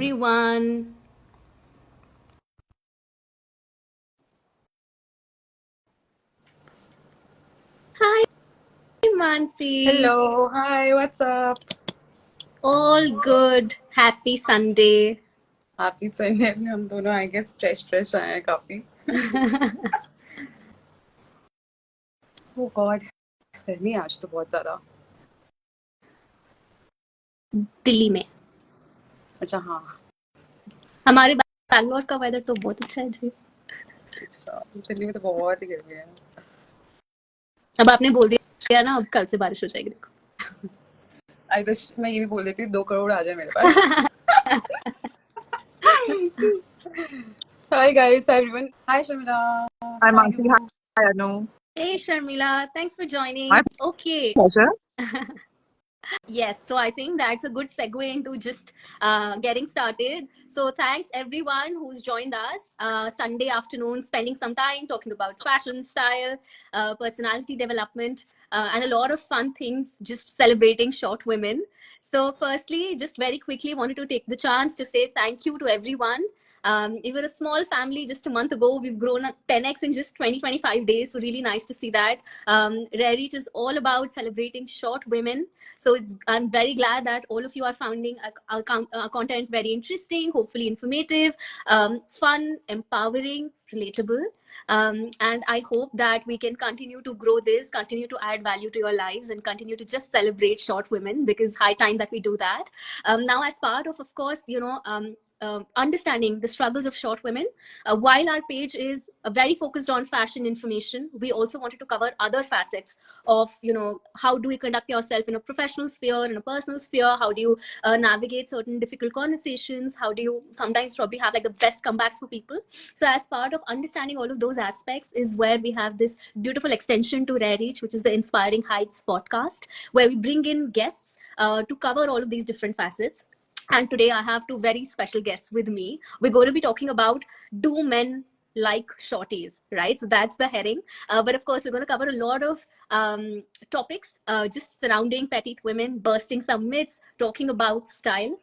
everyone. Hi, Mansi. Hello, hi, what's up? All good. Happy Sunday. Happy Sunday भी हम दोनों I guess fresh आए हैं काफी. ओह गॉड, गर्मी है आज तो बहुत ज्यादा. दिल्ली में. अच्छा हाँ. हमारे बैंगलोर का वेदर तो बहुत अच्छा है जी. अच्छा, दिल्ली में तो बहुत ही गर्मी है. अब आपने बोल दिया ना, अब कल से बारिश हो जाएगी देखो. आई विश मैं ये भी बोल देती 2 करोड़ आ जाए मेरे पास. Hi guys, hi everyone. Hi Sharmila. Hi, how are Mansi. You? Hi, Anu. Hey Sharmila, thanks for My joining. Okay. pleasure. Yes, so I think that's a good segue into just getting started. So thanks everyone who's joined us Sunday afternoon, spending some time talking about fashion, style, personality development, and a lot of fun things, just celebrating short women. So firstly, just very quickly wanted to take the chance to say thank you to everyone. We were a small family just a month ago. We've grown 10x in just 20-25 days. So really nice to see that. Rare Reach is all about celebrating short women. So I'm very glad that all of you are finding our content very interesting, hopefully informative, fun, empowering, relatable. And I hope that we can continue to grow this, continue to add value to your lives, and continue to just celebrate short women, because high time that we do that. Now, as part of course, understanding the struggles of short women, while our page is very focused on fashion information, we also wanted to cover other facets of, how do we conduct yourself in a professional sphere, in a personal sphere, how do you navigate certain difficult conversations, how do you sometimes probably have like the best comebacks for people. So as part of understanding all of those aspects is where we have this beautiful extension to Rare Reach, which is the Inspiring Heights podcast, where we bring in guests to cover all of these different facets. And today I have two very special guests with me. We're going to be talking about, do men like shorties, right? So that's the heading. But of course, we're going to cover a lot of topics just surrounding petite women, bursting some myths, talking about style.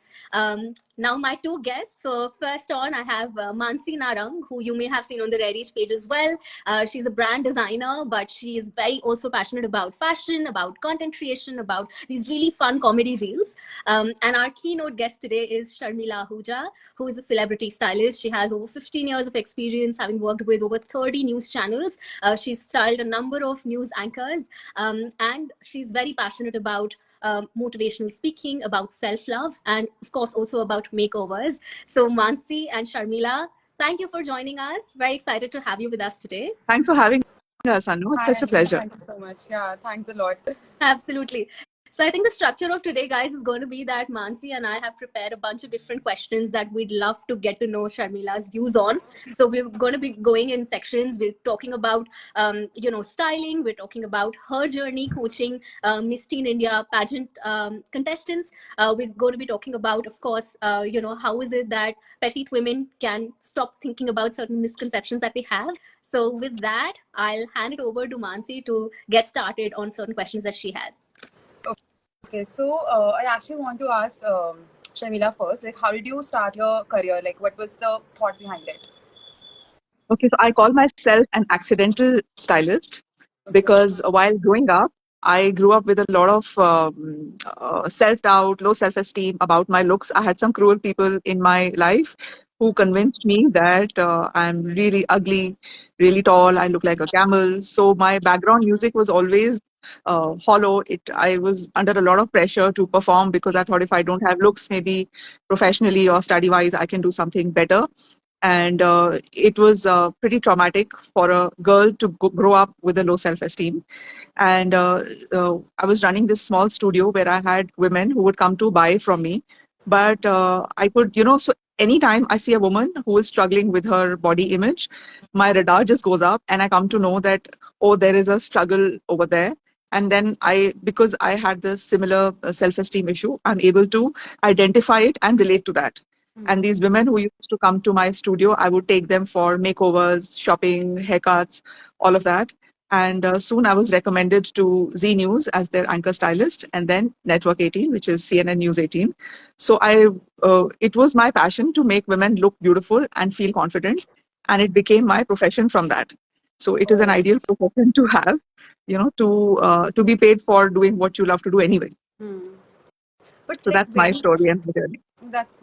Now, my two guests. So, first on, I have Mansi Narang, who you may have seen on the Rare Reach page as well. She's a brand designer, but she is very also passionate about fashion, about content creation, about these really fun comedy reels. And our keynote guest today is Sharmila Ahuja, who is a celebrity stylist. She has over 15 years of experience, having worked with over 30 news channels. She's styled a number of news anchors, and she's very passionate about motivational speaking, about self-love, and of course also about makeovers. So Mansi and Sharmila, thank you for joining us. Very excited to have you with us today. Thanks for having us, Anu. It's Hi such a Anu, pleasure. thank you so much. Yeah, thanks a lot. Absolutely. So I think the structure of today, guys, is going to be that Mansi and I have prepared a bunch of different questions that we'd love to get to know Sharmila's views on. So we're going to be going in sections. We're talking about, styling. We're talking about her journey coaching Miss Teen India pageant contestants. We're going to be talking about, of course, how is it that petite women can stop thinking about certain misconceptions that we have. So with that, I'll hand it over to Mansi to get started on certain questions that she has. Okay, so I actually want to ask Sharmila first, like, how did you start your career? Like, what was the thought behind it? Okay, so I call myself an accidental stylist Okay. because while growing up, I grew up with a lot of self doubt, low self esteem about my looks. I had some cruel people in my life who convinced me that I'm really ugly, really tall, I look like a camel. So my background music was always hollow. I was under a lot of pressure to perform because I thought if I don't have looks, maybe professionally or study wise, I can do something better. And it was pretty traumatic for a girl to grow up with a low self-esteem. And I was running this small studio where I had women who would come to buy from me, but I could, so anytime I see a woman who is struggling with her body image, my radar just goes up and I come to know that, oh, there is a struggle over there. And then because I had this similar self-esteem issue, I'm able to identify it and relate to that. And these women who used to come to my studio, I would take them for makeovers, shopping, haircuts, all of that. And soon I was recommended to Z News as their anchor stylist, and then Network 18, which is CNN News 18. So it was my passion to make women look beautiful and feel confident, and it became my profession from that. So it is an Oh, ideal profession to have, to be paid for doing what you love to do anyway. hmm. But So like that's my when story and my journey. that's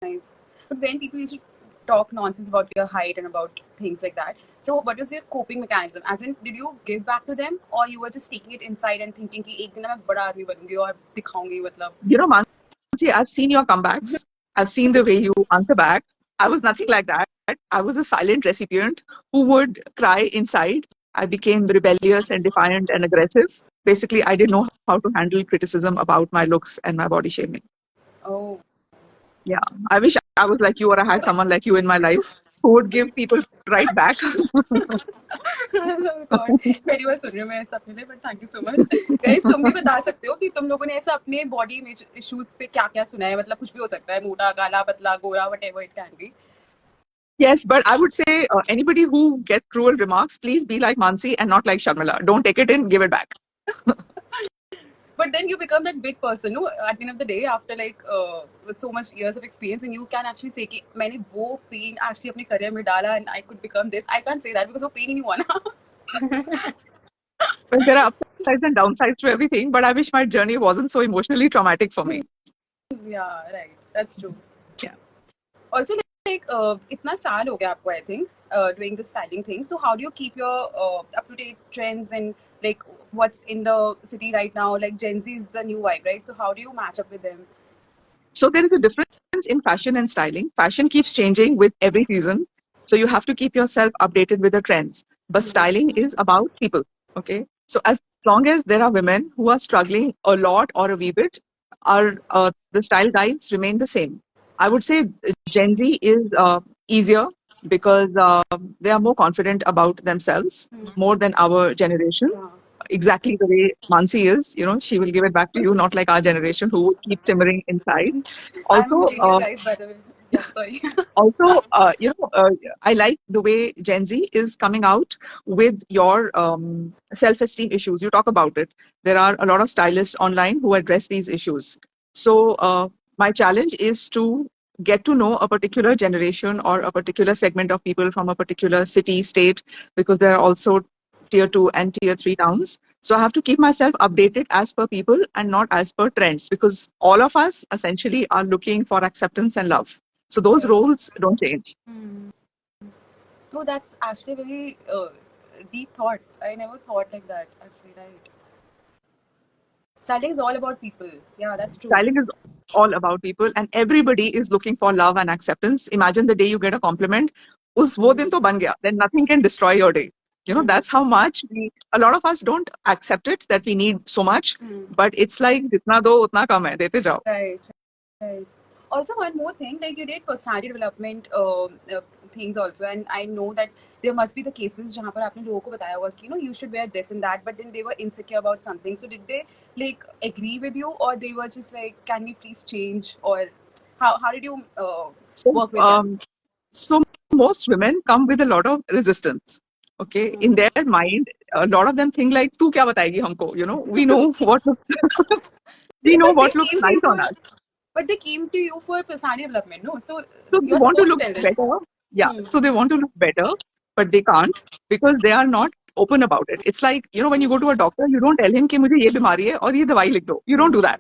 nice. But when people used to talk nonsense about your height and about things like that, so what was your coping mechanism? As in, did you give back to them, or you were just taking it inside and thinking कि एक दिन ना मैं बड़ा आदमी बनूंगी और दिखाऊंगी मतलब? Mansi, I've seen your comebacks. I've seen the way you answer back. I was nothing like that. I was a silent recipient who would cry inside. I became rebellious and defiant and aggressive. Basically, I didn't know how to handle criticism about my looks and my body shaming. Oh, Yeah, I wish I was like you or I had someone like you in my life who would give people right back. God, पहली बार सुन रही हूँ मैं ऐसा अपने लिए, but thank you so much. Guys, तुम भी बता सकते हो कि तुम लोगों ने ऐसा अपने बॉडी इमेज इश्यूज पे क्या क्या सुना है, मतलब कुछ भी हो सकता है, मोटा काला पतला गोरा whatever it can be. Yes, but I would say anybody who gets cruel remarks, please be like Mansi and not like Sharmila. Don't take it in, give it back. But then you become that big person, no? At the end of the day, after like with so much years of experience, and you can actually say कि मैंने वो pain actually अपने career में डाला and I could become this. I can't say that because वो pain ही नहीं हुआ ना. Well, there are upsides and downsides to everything, but I wish my journey wasn't so emotionally traumatic for me. Yeah, right. That's true. Yeah. Also, like इतना साल हो गया आपको, I think, doing the styling thing. So how do you keep your up-to-date trends and like what's in the city right now? Like Gen Z is the new vibe, right? So how do you match up with them? So there is a difference in fashion and styling. Fashion keeps changing with every season. So you have to keep yourself updated with the trends. But styling is about people. Okay. So as long as there are women who are struggling a lot or a wee bit, the style guides remain the same. I would say Gen Z is easier because they are more confident about themselves more than our generation. Yeah. Exactly the way Mansi is, she will give it back to you, not like our generation who would keep simmering inside. I'm Also, millennial, guys, by the way. Yeah, sorry. also, I like the way Gen Z is coming out with your self-esteem issues. You talk about it. There are a lot of stylists online who address these issues. So, my challenge is to get to know a particular generation or a particular segment of people from a particular city, state, because there are also tier 2 and tier 3 towns. So I have to keep myself updated as per people and not as per trends, because all of us essentially are looking for acceptance and love. So those Right. roles don't change. Oh, that's actually very deep thought. I never thought like that, actually, right? Styling is all about people. Yeah, that's true. Styling is all about people, and everybody is looking for love and acceptance. Imagine the day you get a compliment. Us wo din to ban gaya. Then nothing can destroy your day. That's how much a lot of us don't accept it, that we need so much. But it's like jitna do utna kam hai, dete jao. Right, right. Also, one more thing, like you did personality development things also, and I know that there must be the cases जहाँ पर आपने लोगों को बताया होगा कि you should wear this and that, but then they were insecure about something. So did they like agree with you, or they were just like, can we please change, or how did you So, work with them? so most women come with a lot of resistance. Okay, in their mind, a lot of them think like, "तू क्या बताएगी हमको?" We know what looks, we know But they what looks came to you nice on for, us. but they came to you for personality development, no? So So they you're want to supposed to look tell them. better. Yeah. Hmm. So they want to look better, but they can't because they are not open about it. It's like, when you go to a doctor, you don't tell him कि मुझे ये बीमारी है और ये दवाई लिख दो. You don't do that,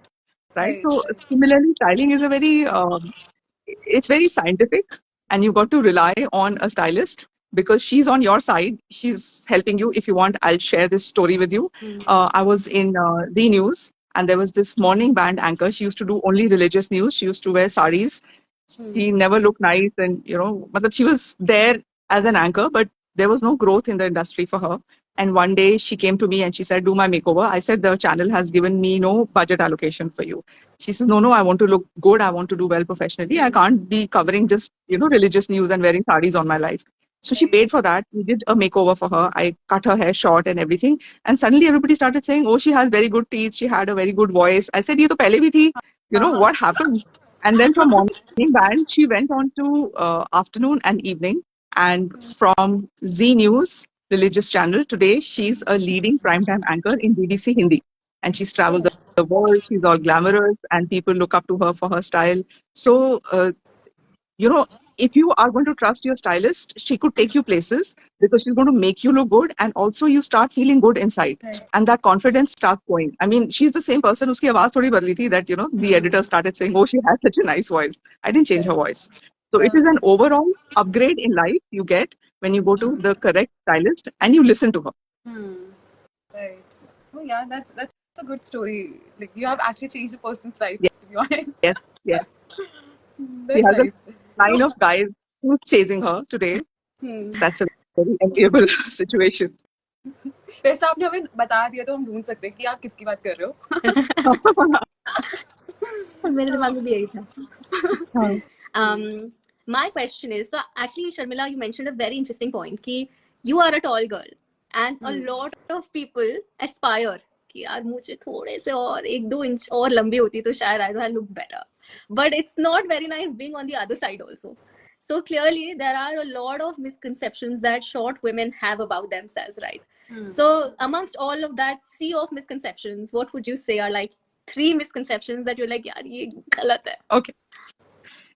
right? Right, So right. similarly, styling is it's very scientific, and you got to rely on a stylist because she's on your side. She's helping you. If you want, I'll share this story with you. I was in the news, and there was this morning band anchor. She used to do only religious news. She used to wear saris. She never looked nice, and matlab she was there as an anchor, but there was no growth in the industry for her. And one day she came to me and she said, "Do my makeover." I said, "The channel has given me no budget allocation for you." She says, "No, I want to look good. I want to do well professionally. I can't be covering just, religious news and wearing sarees on my life." So she paid for that. We did a makeover for her. I cut her hair short and everything. And suddenly everybody started saying, "Oh, she has very good teeth. She had a very good voice." I said, "Ye to pehle bhi thi." What happened? And then from morning band, she went on to afternoon and evening. And from Z News, religious channel. Today, she's a leading primetime anchor in BBC Hindi. And she's traveled the world. She's all glamorous, and people look up to her for her style. So, you know, if you are going to trust your stylist, she could take you places because she's going to make you look good, and also you start feeling good inside. Right. And that confidence starts going. I mean, she's the same person uski awaaz thodi badli thi that, the editor started saying, oh, she has such a nice voice. I didn't change her voice. So it is an overall upgrade in life you get when you go to the correct stylist and you listen to her. Right. Oh yeah, that's a good story. Like you have actually changed a person's life, Yes, to be honest. yes, yes. She That's has a nice. line So, of guys who's chasing her today. hmm. That's a very enviable situation. वैसे आपने हमें बता दिया तो हम ढूंढ सकते हैं कि आप किसकी बात कर रहे हो. मेरे दिमाग में भी यही था. हाँ. My question is, so actually, Sharmila, you mentioned a very interesting point कि you are a tall girl and a lot of people aspire कि यार मुझे थोड़े से और 1-2 इंच और लंबी होती तो शायद I look better. But it's not very nice being on the other side also. So clearly, there are a lot of misconceptions that short women have about themselves, right? So amongst all of that sea of misconceptions, what would you say are like 3 misconceptions that you're like, yaar, ye galat hai? Okay.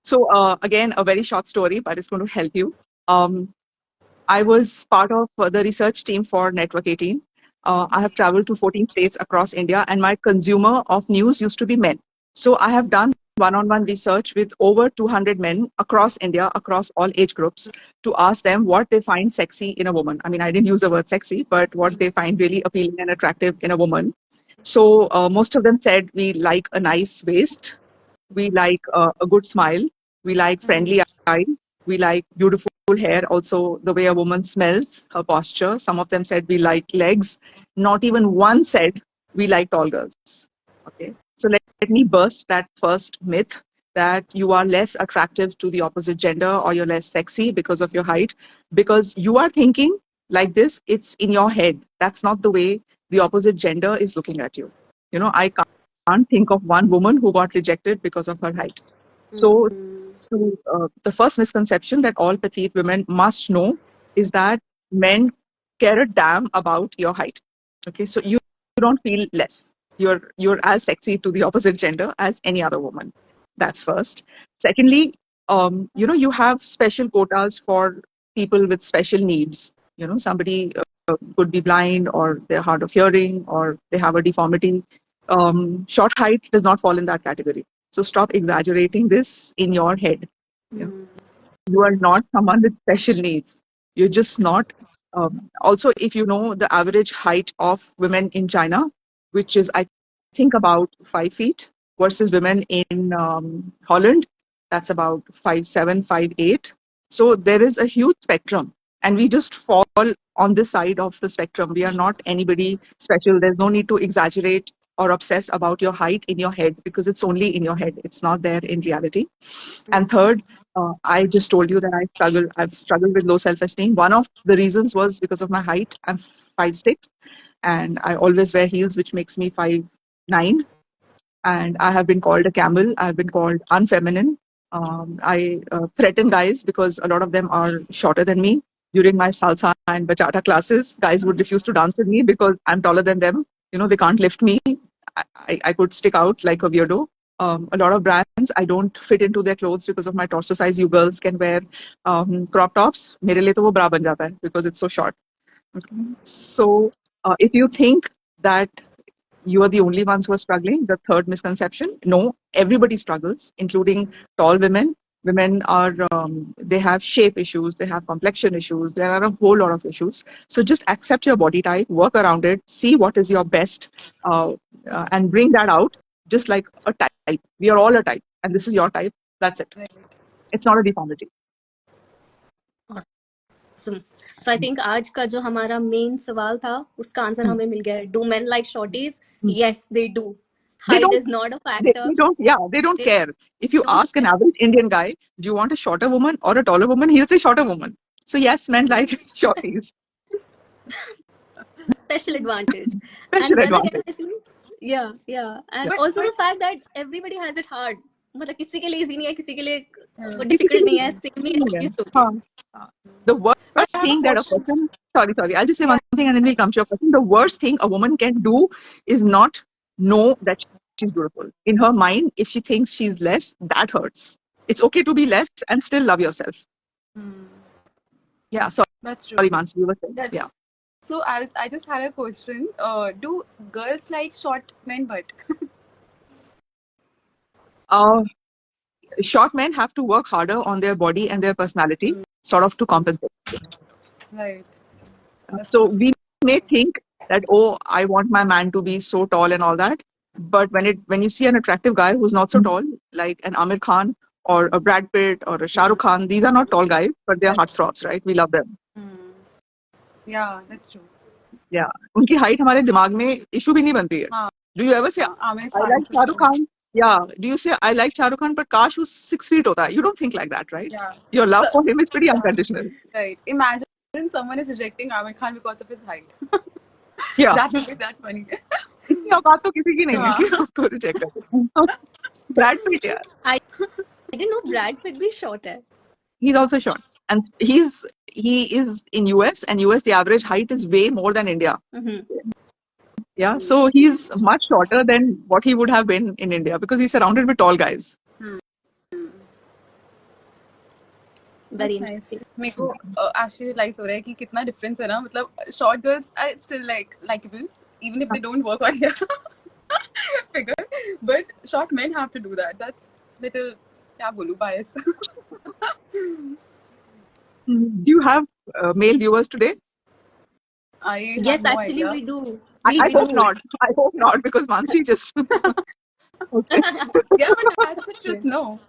So again, a very short story, but it's going to help you. I was part of the research team for Network 18. I have traveled to 14 states across India, and my consumer of news used to be men. So I have done one-on-one research with over 200 men across India, across all age groups, to ask them what they find sexy in a woman. I mean, I didn't use the word sexy, but what they find really appealing and attractive in a woman. So most of them said we like a nice waist, we like a good smile, we like friendly eyes, we like beautiful hair, also the way a woman smells, her posture. Some of them said we like legs. Not even one said we like tall girls. Okay. So let me burst that first myth that you are less attractive to the opposite gender or you're less sexy because of your height. Because you are thinking like this, it's in your head. That's not the way the opposite gender is looking at you. I can't think of one woman who got rejected because of her height. So the first misconception that all petite women must know is that men care a damn about your height. Okay, so you don't feel less. You're as sexy to the opposite gender as any other woman. That's first. Secondly, you have special quotas for people with special needs. Somebody could be blind, or they're hard of hearing, or they have a deformity. Short height does not fall in that category. So stop exaggerating this in your head. You are not someone with special needs. You're just not. Also, if you know the average height of women in China, which is, I think, about 5 feet, versus women in Holland, that's about 5'7", 5'8". So there is a huge spectrum, and we just fall on this side of the spectrum. We are not anybody special. There's no need to exaggerate or obsess about your height in your head, because it's only in your head. It's not there in reality. And third, I just told you that I've struggled with low self-esteem. One of the reasons was because of my height. I'm 5'6", and I always wear heels, which makes me 5'9". And I have been called a camel. I've been called unfeminine. I threaten guys because a lot of them are shorter than me. During my salsa and bachata classes, guys would refuse to dance with me because I'm taller than them. They can't lift me. I could stick out like a weirdo. A lot of brands, I don't fit into their clothes because of my torso size. You girls can wear crop tops. मेरे लिए तो वो bra बन जाता है because it's so short. So if you think that you are the only ones who are struggling, the third misconception, no, everybody struggles, including tall women. Women are, they have shape issues, they have complexion issues, there are a whole lot of issues. So just accept your body type, work around it, see what is your best, and bring that out, just like a type. We are all a type, and this is your type. That's it. It's not a deformity. Awesome. So I think आज का जो हमारा main सवाल था, उसका answer हमें मिल गया है. Do men like shorties? Yes, they do. Height is not a factor. They don't care. If you ask an average Indian guy, do you want a shorter woman or a taller woman? He'll say shorter woman. So yes, men like shorties. Special advantage. Special And then advantage. again, I think, yeah. And also the fact that everybody has it hard. मतलब किसी के लिए easy नहीं है, किसी के लिए difficult नहीं है, same ही है story. हाँ. The But I worst have a thing that a question. person, sorry, I'll just say Yeah. one thing and then we'll come to your question. The worst thing a woman can do is not know that she's beautiful. In her mind, if she thinks she's less, that hurts. It's okay to be less and still love yourself. Yeah, That's true. sorry, Mansi, you were saying. That's Yeah. So I just had a question. Do girls like short men butt? Short men have to work harder on their body and their personality, sort of to compensate. Right. That's So true. we may think that, oh, I want my man to be so tall and all that. But when you see an attractive guy who's not so tall, like an Amir Khan or a Brad Pitt or a Shah Rukh Khan, these are not tall guys, but they're heartthrobs, right? We love them. Yeah, that's true. Yeah. उनकी height हमारे दिमाग में issue भी नहीं बनती है. हाँ. Do you ever say, Amir I Khan like is Shah Rukh also- Khan? Yeah. Do you say, I like Shah Rukh Khan, but Kash was 6 feet hota hai? You don't think like that, right? Yeah. Your love So- for him is pretty unconditional. Right. Imagine someone is rejecting Amir Khan because of his height. Yeah. That would be that funny. इतनी औकात तो किसी की नहीं है कि उसको reject कर सकते. Brad Pitt, yeah. I didn't know Brad Pitt be short है. He's also short, and he is in US, and US the average height is way more than India. Yeah, so he's much shorter than what he would have been in India because he's surrounded with tall guys. Very That's nice. interesting. मेरे को actually realize हो रहा है कि कितना difference है ना, मतलब short girls are still like likable even if they don't work on their figure, but short men have to do that. That's little क्या बोलूं bias. Do you have male viewers today? I have Yes, no actually idea. we do. I We hope do. not. I hope not because Mansi just. Okay. Yeah, but that's the truth. No,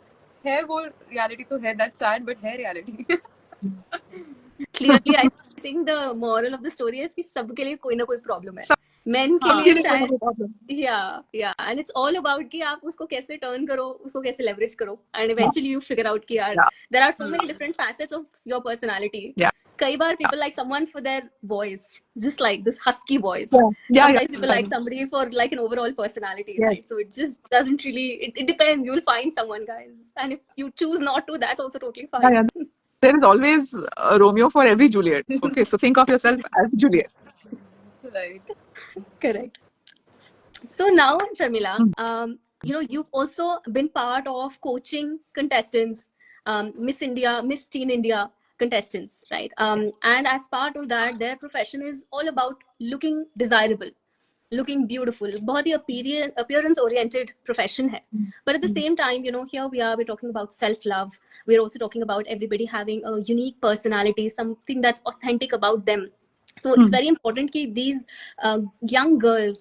hair वो reality तो है. That's sad, but hair reality. Clearly, I think the moral of the story is कि सबके लिए कोई ना कोई problem है. Men के हाँ. लिए Really don't have शायद a problem. yeah, and it's all about कि आप उसको कैसे turn करो, उसको कैसे leverage करो, and eventually you figure out कि यार Yeah. there are so many different facets of your personality. Yeah. कई बार people like someone for their voice, just like this husky voice. Yeah. Sometimes people like somebody for like an overall personality, Yes. right? So it just doesn't really. It depends. You'll find someone, guys, and if you choose not to, that's also totally fine. Yeah. There is always a Romeo for every Juliet. Okay, so think of yourself as Juliet. Right. Correct. So now, Sharmila, you've also been part of coaching contestants, Miss India, Miss Teen India contestants, right? And as part of that, their profession is all about looking desirable, looking beautiful. बहुत ही appearance oriented profession है. But at the same time, here we're talking about self-love. We're also talking about everybody having a unique personality, something that's authentic about them. So it's very important that these young girls,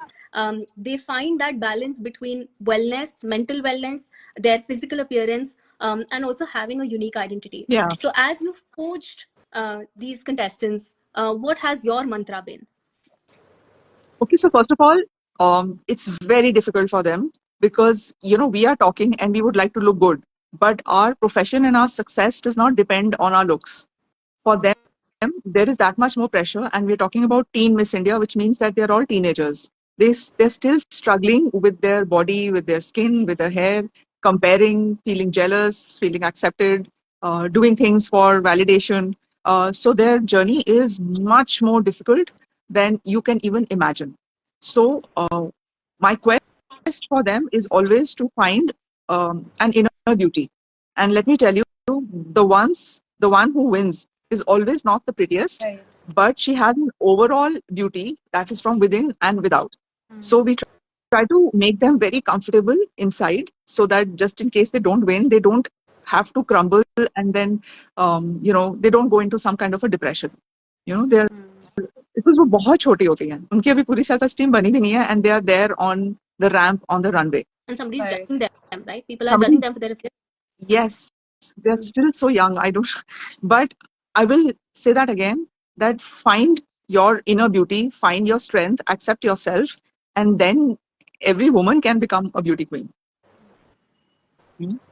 they find that balance between wellness, mental wellness, their physical appearance, and also having a unique identity. Yeah. So as you've coached these contestants, what has your mantra been? Okay, so first of all, it's very difficult for them because we are talking and we would like to look good, but our profession and our success does not depend on our looks. For them, there is that much more pressure, and we're talking about teen Miss India, which means that they're all teenagers. They're still struggling with their body, with their skin, with their hair, comparing, feeling jealous, feeling accepted, doing things for validation. So their journey is much more difficult than you can even imagine. So my quest for them is always to find an inner beauty. And let me tell you, the one who wins is always not the prettiest, Right. but she has an overall beauty that is from within and without. So we try to make them very comfortable inside so that just in case they don't win, they don't have to crumble and then, they don't go into some kind of a depression. They're because वो बहुत छोटी होती हैं, उनकी अभी पूरी self esteem बनी भी नहीं है, and they are there on the ramp, on the runway. And somebody's Right. judging them, right? People are judging them for their appearance. Yes, they're still so young. But I will say that again, that find your inner beauty, find your strength, accept yourself, and then every woman can become a beauty queen.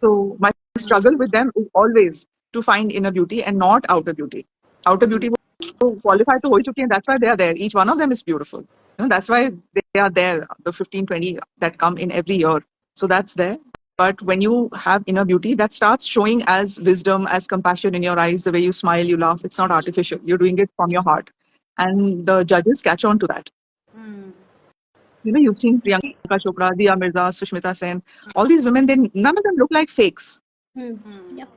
So my struggle with them is always to find inner beauty and not outer beauty. Outer beauty will qualify to ho chuki, and that's why they are there. Each one of them is beautiful. That's why they are there, the 15, 20 that come in every year. So that's there. But when you have inner beauty, that starts showing as wisdom, as compassion in your eyes, the way you smile, you laugh. It's not artificial. You're doing it from your heart. And the judges catch on to that. Hmm. You've seen Priyanka Chopra, Dia Mirza, Sushmita Sen, all these women, none of them look like fakes. Hmm. Hmm. Yep.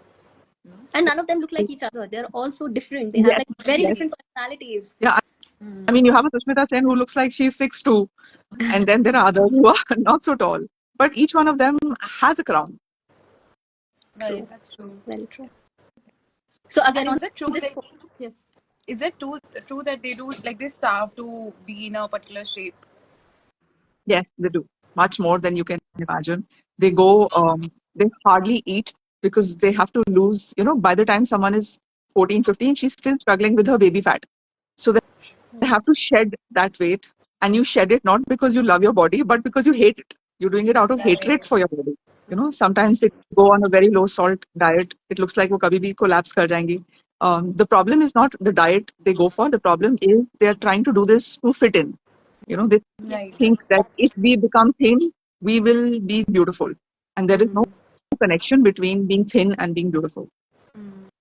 And none of them look like each other. They're all so different. They have Yes, like very yes. different personalities. Yeah, Hmm. I mean, you have a Sushmita Sen who looks like she's 6'2", and then there are others who are not so tall. But each one of them has a crown. Right, True. that's true. Very true. So again, And on is it true? this, Like, yeah. is it true that they do like they starve to be in a particular shape? Yes, they do. Much more than you can imagine. They go, they hardly eat because they have to lose, by the time someone is 14, 15, she's still struggling with her baby fat. So they have to shed that weight. And you shed it not because you love your body, but because you hate it. You're doing it out of hatred for your body. Sometimes they go on a very low salt diet. It looks like वो कभी भी collapse कर जाएंगी. The problem is not the diet they go for. The problem is they are trying to do this to fit in. They Right. think that if we become thin, we will be beautiful. And there is no connection between being thin and being beautiful.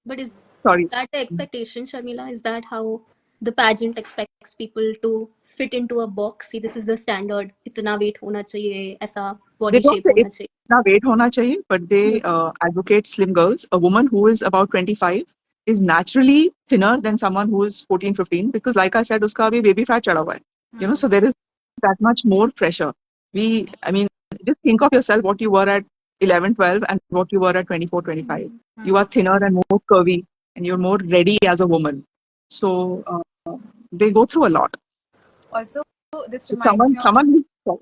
But is Sorry. that the expectation, Sharmila? Is that how the pageant expects people to fit into a box? See, this is the standard. इतना weight होना चाहिए, ऐसा They body don't shape say होना चाहिए. itna weight hona chahiye, but they advocate slim girls. A woman who is about 25 is naturally thinner than someone who is 14, 15 because like I said, uska abhi baby fat chada hua hai. So there is that much more pressure. I mean, just think of yourself what you were at 11, 12 and what you were at 24, 25. You are thinner and more curvy and you're more ready as a woman. So they go through a lot. Also, this reminds me of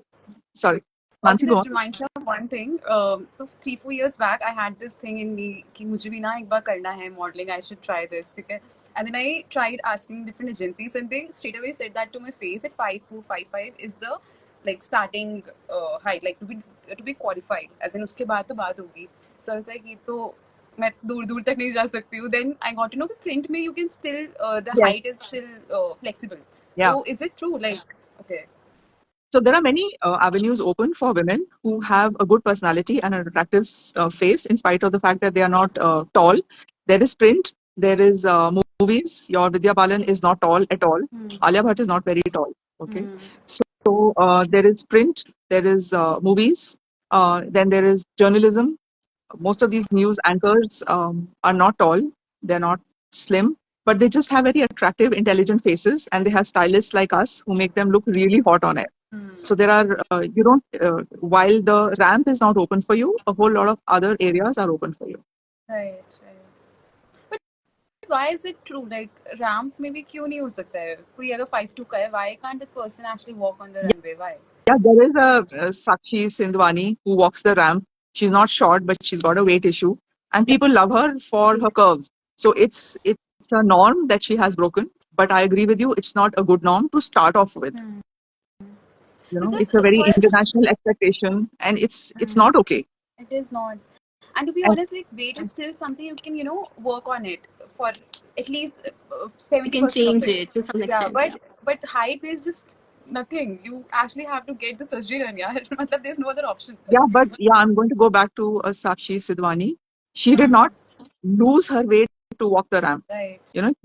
Sorry. Also, Nancy, go this on. reminds me of one thing. So 3-4 years back, I had this thing in me कि मुझे भी ना एक बार करना है modeling. I should try this. ठीक है? And then I tried asking different agencies, and they straight away said that to my face that 5'4", 5'5" is the like starting height, like to be qualified. As in उसके बाद तो बात होगी. So I was like ये तो मैं दूर दूर तक नहीं जा सकती हूँ. Then I got to know कि print में you can still the Yes. height is still flexible. Yeah. So is it true? Like okay. So there are many avenues open for women who have a good personality and an attractive face, in spite of the fact that they are not tall. There is print, there is movies. Your Vidya Balan is not tall at all. Alia Bhatt is not very tall. Okay, so there is print, there is movies, then there is journalism. Most of these news anchors are not tall, they're not slim, but they just have very attractive, intelligent faces, and they have stylists like us who make them look really hot on air. So there are, while the ramp is not open for you, a whole lot of other areas are open for you. Right. But why is it true? Like ramp maybe क्यों नहीं हो सकता है? कोई अगर 5'2" का है, why can't that person actually walk on the runway? Why? Yeah, there is a Sakshi Sindhwani who walks the ramp. She's not short, but she's got a weight issue, and people love her for her curves. So it's a norm that she has broken. But I agree with you, it's not a good norm to start off with. Because It's a very for international expectation, and it's not okay. it is not. And to be And honest, like weight is still something you can work on it for at least You 70% can of change it. it to some Yeah, extent. but height is just nothing. You actually have to get the surgery done. Yeah, मतलब there's no other option. yeah, I'm going to go back to Sakshi Sidhwani. She did not lose her weight to walk the ramp. Right. Right.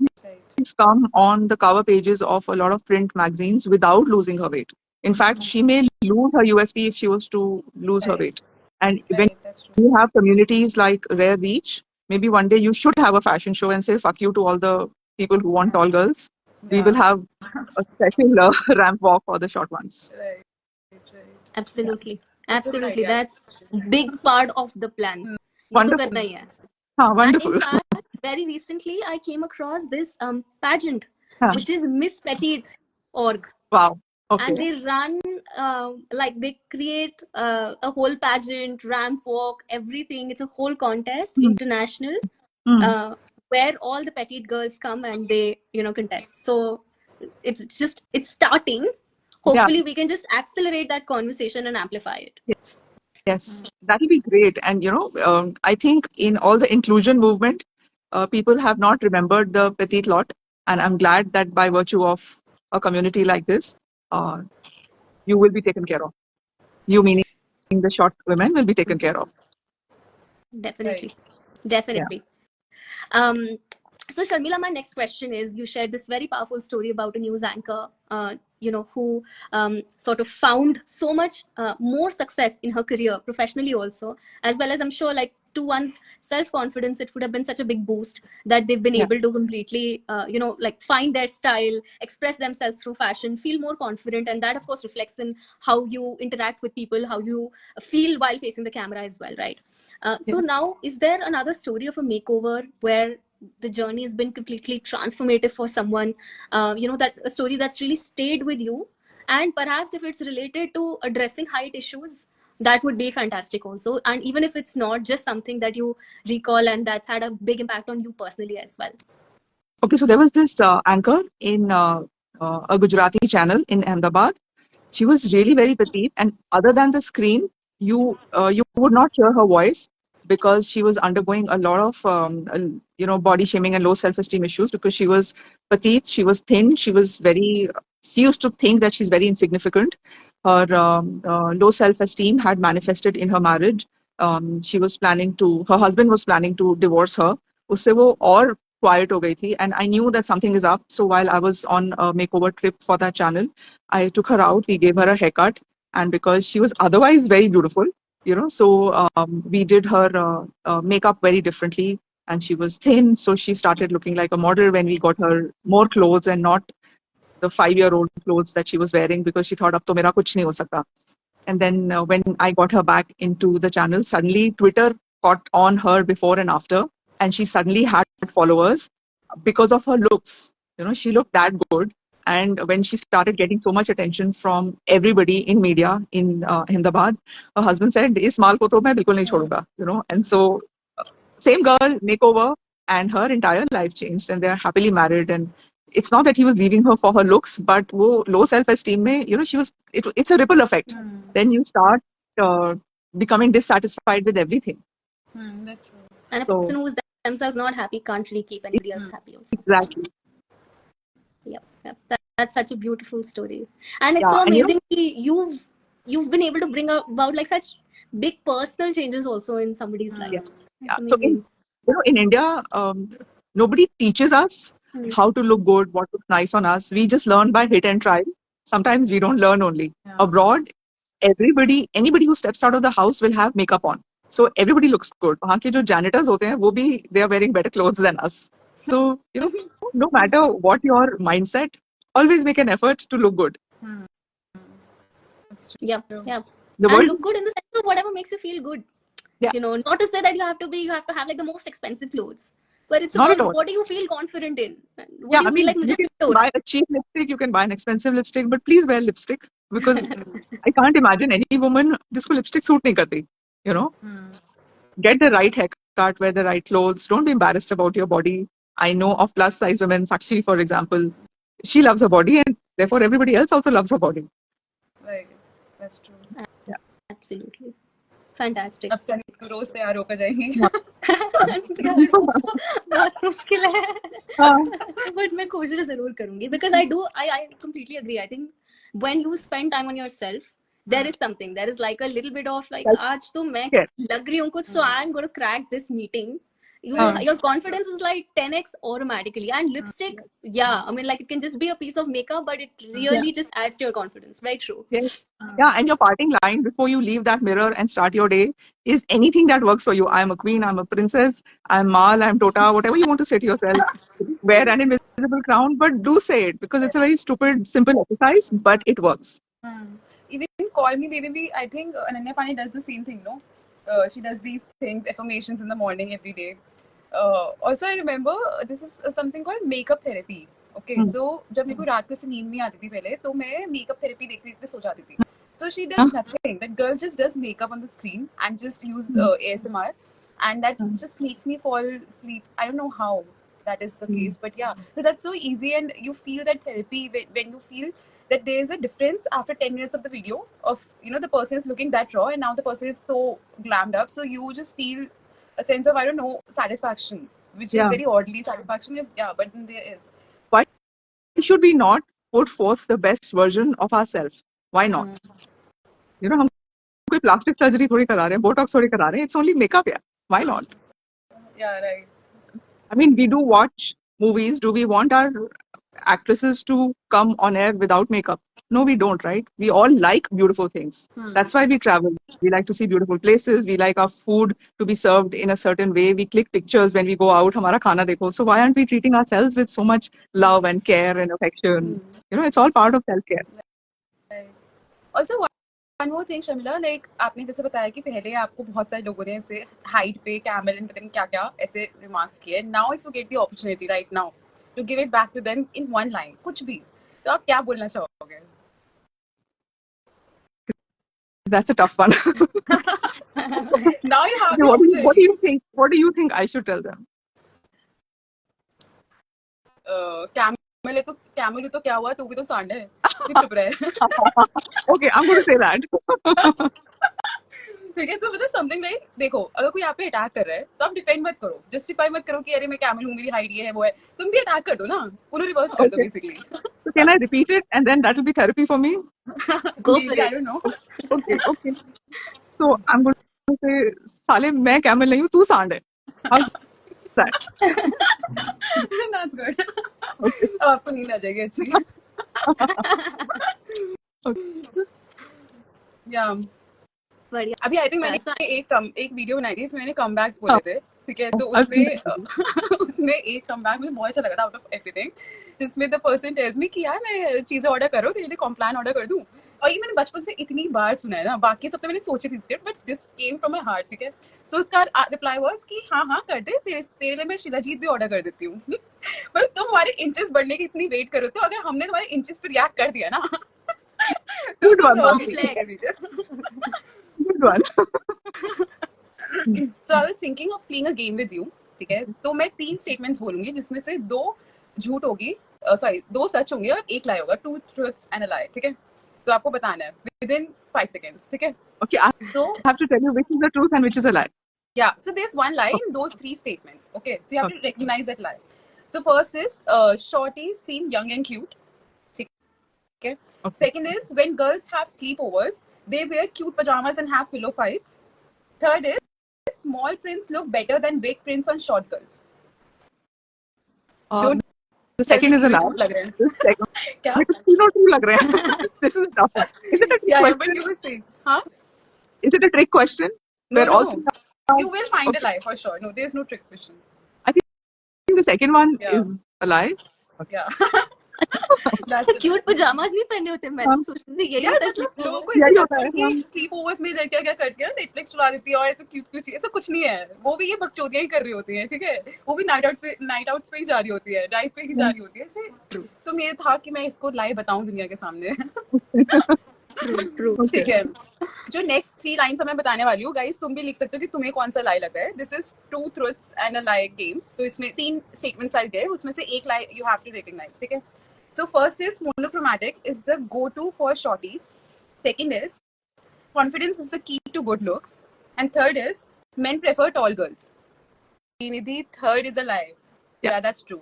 She's come on the cover pages of a lot of print magazines without losing her weight. In fact, she may lose her USP if she was to lose her Right. weight. And when Right. That's true. you have communities like Rare Reach, maybe one day you should have a fashion show and say, fuck you to all the people who want tall girls. We will have a special ramp walk for the short ones. Right. Right. Absolutely. That's a good Absolutely. idea. That's big part of the plan. ये तो Wonderful. करना ही है. हाँ, And wonderful. in fact, very recently, I came across this pageant, Huh. which is Miss Petite org. Wow. Okay. And they run, like they create a whole pageant, ramp walk, everything. It's a whole contest, international, where all the petite girls come and they, contest. So it's starting. Hopefully, we can just accelerate that conversation and amplify it. Yes, that will be great. And, I think in all the inclusion movement, people have not remembered the petite lot. And I'm glad that by virtue of a community like this, you will be taken care of. You meaning the short women will be taken care of. Definitely. Right. Definitely. Um, so Sharmila, my next question is: you shared this very powerful story about a news anchor, who sort of found so much more success in her career professionally, also, as well as I'm sure, like to one's self-confidence, it would have been such a big boost that they've been Yeah. able to completely, like find their style, express themselves through fashion, feel more confident, and that of course reflects in how you interact with people, how you feel while facing the camera as well, right? So Yeah. now, is there another story of a makeover where the journey has been completely transformative for someone? That a story that's really stayed with you, and perhaps if it's related to addressing height issues, that would be fantastic also. And even if it's not, just something that you recall and that's had a big impact on you personally as well. Okay, so there was this anchor in a Gujarati channel in Ahmedabad. She was really very petite, and other than the screen, you would not hear her voice because she was undergoing a lot of body shaming and low self-esteem issues because she was petite, she was thin, she used to think that she's very insignificant. Her low self-esteem had manifested in her marriage. Her husband was planning to divorce her. उससे वो और quiet हो गई थी, and I knew that something is up. So while I was on a makeover trip for that channel, I took her out. We gave her a haircut, and because she was otherwise very beautiful, we did her makeup very differently. And she was thin, so she started looking like a model when we got her more clothes and not the 5-year-old clothes that she was wearing because she thought, "Ab to mera kuch nahi ho sakta." And then when I got her back into the channel, suddenly Twitter caught on her before and after, and she suddenly had followers because of her looks. She looked that good. And when she started getting so much attention from everybody in media in Ahmedabad, her husband said, "Is maal ko to main bilkul nahi choduga." And so same girl, makeover, and her entire life changed, and they are happily married. And it's not that he was leaving her for her looks, but wo low self-esteem mein, it's a ripple effect. Then you start uh, becoming dissatisfied with everything. That's true. And a So person who's themselves not happy can't really keep anybody else happy also. exactly, Yep. That's such a beautiful story, and it's yeah, so and amazing you've been able to bring about like such big personal changes also in somebody's life. yeah, yeah. That's So amazing. in India, nobody teaches us Hmm. how to look good, what looks nice on us. We just learn by hit and try. Sometimes we don't learn only. Yeah. Abroad, anybody who steps out of the house will have makeup on. So everybody looks good. वहाँ के जो janitors होते हैं, वो भी they are wearing better clothes than us. So, no matter what your mindset, always make an effort to look good. That's Yeah. true. The And world, look good in the sense of whatever makes you feel good. yeah, Not to say that you have to have like the most expensive clothes, but it's not at about all. what do you feel confident in? What Yeah, do I you feel mean, like you मुझे can fit हो रहा buy a cheap lipstick, you can buy an expensive lipstick, but please wear lipstick because I can't imagine any woman जिसको lipstick suit नहीं करती. You know, get the right haircut, wear the right clothes. Don't be embarrassed about your body. I know of plus size women, Sakshi, for example. She loves her body, and therefore everybody else also loves her body. Like, that's true. है? Yeah. Absolutely. Fantastic. अब सनी को रोज तैयार होकर जाएंगी. यार वो तो बहुत मुश्किल है हाँ. बट मैं कोशिश जरूर करूंगी because I completely agree. I think when you spend time on yourself there is something, there is like a little bit of like आज तो मैं Yes. लग रही हूँ कुछ, so I'm going to crack this meeting. हाँ. Your confidence is like 10x automatically. And lipstick, yeah, I mean, like it can just be a piece of makeup, but it really just adds to your confidence. Very true. Yes. Yeah, and your parting line before you leave that mirror and start your day is anything that works for you. I'm a queen, I'm a princess, I'm Mal, I'm Tota, whatever you want to say to yourself. Wear an invisible crown, but do say it because it's a very stupid, simple exercise, but it works. Even Call Me Baby, I think Ananya Pani does the same thing, no? She does these things, affirmations in the morning every day. Also, I remember this is something called makeup therapy. Okay, so जब मेरे को रात को ऐसे नींद नहीं आती थी पहले, तो मैं makeup therapy देखते देखते सो जाती थी. So she does nothing. That girl just does makeup on the screen and just use ASMR, and that just makes me fall asleep. I don't know how that is the case, but yeah, so that's so easy, and you feel that therapy when you feel that there is a difference after 10 minutes of the video of the person is looking that raw and now the person is so glammed up, so you just feel a sense of, I don't know, satisfaction, which is very oddly satisfaction. Yeah, but there is. Why should we not put forth the best version of ourselves? Why not? हम कोई plastic surgery थोड़ी करा रहे हैं, botox थोड़ी करा रहे हैं. It's only makeup, yeah. Why not? Yeah, right. I mean, we do watch movies. Do we want our actresses to come on air without makeup? No, we don't, right? We all like beautiful things. That's why we travel. We like to see beautiful places. We like our food to be served in a certain way. We click pictures when we go out. Hamara khana dekho. So why aren't we treating ourselves with so much love and care and affection? It's all part of self-care. Right. Also, one more thing, Shamila, like आपने जैसे बताया कि पहले आपको बहुत सारे लोगों ने ऐसे हाइट पे कैमल एंड पता नहीं क्या क्या ऐसे रिमार्क्स किए. Now if you get the opportunity right now to give it back to them in one line, कुछ भी, तो आप क्या बोलना चाहोगे? That's a tough one. Now you have the What do opportunity. you think? What do you think I should tell them? Camel तो क्या हुआ, तू भी तो सांड है, तू चुप रहे. Okay, I'm going to say that. ठीक है, तो मतलब समथिंग लाइक, देखो अगर कोई आप पे अटैक कर रहा है तो आप डिफेंड मत करो, जस्टिफाई मत करो कि अरे मैं कैमल हूँ, मेरी हाइट ये है वो है. तुम भी अटैक कर दो ना, उन्हें रिवर्स कर दो Okay. Basically. So can I repeat it and then that will be therapy for me? Go for Maybe, I it. don't know. Okay. So I'm going to say, साले मैं कैमल नहीं हूँ, तू सांड है. How's that? That's good. Okay. अब आपको नींद आ जाएगी अच्छी. Okay. या बढ़िया. अभी आई थिंक मैंने ऐसा- एक वीडियो बनाई थी जिसमें मैंने कमबैक्स बोले थे, ठीक है, तो I've seen उसमें उसमें एक कमबैक मुझे बहुत अच्छा लगा था आउट ऑफ एवरीथिंग, जिसमें द पर्सन टेल्स मी कि यार मैं चीजें ऑर्डर करो, तेरे लिए कॉम्प्लान ऑर्डर कर दूं. और ये मैंने बचपन से इतनी बार सुना है ना, बाकी सब तो मैंने सोची थी script, but this came from my heart, ठीक है. सो उसका रिप्लाई वाज कि हाँ हाँ कर दे, तेरे लिए मैं शिलाजीत भी ऑर्डर कर देती हूँ. पर तुम हमारे इंचेस बढ़ने की इतनी वेट करो, तो अगर हमने तुम्हारे इंचेस पे रिएक्ट कर दिया ना, तो Good तुम one, रहोगे Complex. ठीक है पीछे. good one. So I was thinking of playing a game with you, ठीक है. तो मैं 3 स्टेटमेंट्स बोलूंगी जिसमें से 2 झूठ होगी, सॉरी 2 सच होंगे और 1 लाई होगा, 2 truths and a lie, ठीक है. तो आपको बताना है within 5 seconds, ठीक है. Okay, I So have to tell you which is the truth and which is a lie. yeah, so there's one lie in those 3 statements, okay. So you have to recognize that lie. So first is shorties seem young and cute, ठीक है. Okay. Second is when girls have sleepovers, they wear cute pajamas and have pillow fights. Third is small prints look better than big prints on short girls. Don't The tell second me is a कि ये lie. झूठ लग रहे हैं. The second, क्या? मेरे को तीनों true लग रहे हैं. This is a tough one. Is it a trick Yeah, question? but you will see. Huh? Is it a trick question? No, Where all no. three You will find Okay. a lie for sure. No, there's no trick question. I think the second one Yeah. is a lie. Yeah. That's the cute pyjamas नहीं पहने होते, मैं तो सोचती थी यही यार होता है मतलब sleepover. लोगों को यही ऐसा होता लगता है, है कि स्लीप ओवर्स में लड़कियां क्या करती हैं, नेटफ्लिक्स चला देती है और ऐसे क्यूट क्यूट चीज, ऐसा कुछ नहीं है. वो भी ये बकचोदियां ही कर रही होती हैं, ठीक है. वो भी नाइट आउट्स पे ही जा रही होती है, ड्राइव पे ही जा रही होती है ऐसे. तो मेरे था कि मैं इसको लाइव बताऊं दुनिया के सामने. True. Okay. ठीक है. जो नेक्स्ट 3 लाइंस मैं बताने वाली हूँ गाइस, तुम भी लिख सकते हो कि तुम्हें कौन सा लाई लगा है. This is 2 truths and a lie game. तो इसमें 3 स्टेटमेंट्स आए गए, उसमें से एक lie you have to recognise, ठीक है. So first is monochromatic is the go-to for shorties. Second is confidence is the key to good looks. And third is men prefer tall girls. Nidhi, third is a lie. Yeah, that's true.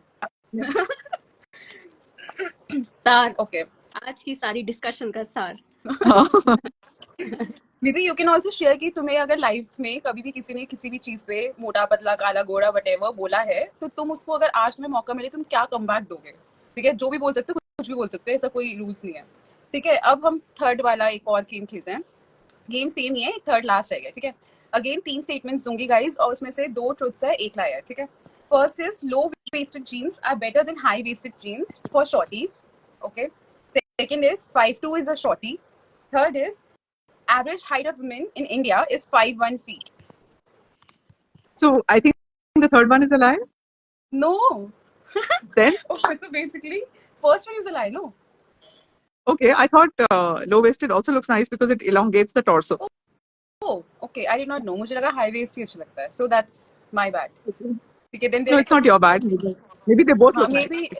सार, Okay. आज की सारी discussion का सार. Nidhi, you can also share कि तुम्हें अगर life में कभी भी किसी ने किसी भी चीज पे मोटा पतला काला गोरा whatever बोला है, तो तुम उसको अगर आज तुम्हें मौका मिले तुम क्या कमबैक दोगे, ठीक है. जो भी बोल सकते हो, कुछ भी बोल सकते हैं, ऐसा कोई रूल्स नहीं है, ठीक है. अब हम थर्ड वाला एक और गेम खेलते हैं. गेम सेम ही है, एक थर्ड लास्ट रहेगा, ठीक है. अगेन 3 स्टेटमेंट्स दूंगी गाइस, और उसमें से 2 ट्रुथ्स है, 1 लाई है, ठीक है. First is low waisted jeans are better than high waisted jeans for shorties, okay. Second is 5'2" is a shorty. Third is average height of women in India is 5'1" feet. So I think the third one is a lie. No. Then Okay, so basically first one is a lie, no? okay, I thought low-waisted also looks nice because it elongates the torso. Oh, okay, I did not know. मुझे लगा high waist ही अच्छा लगता है. So that's my bad. Okay, then No, it's not your bad. Maybe they both look nice. maybe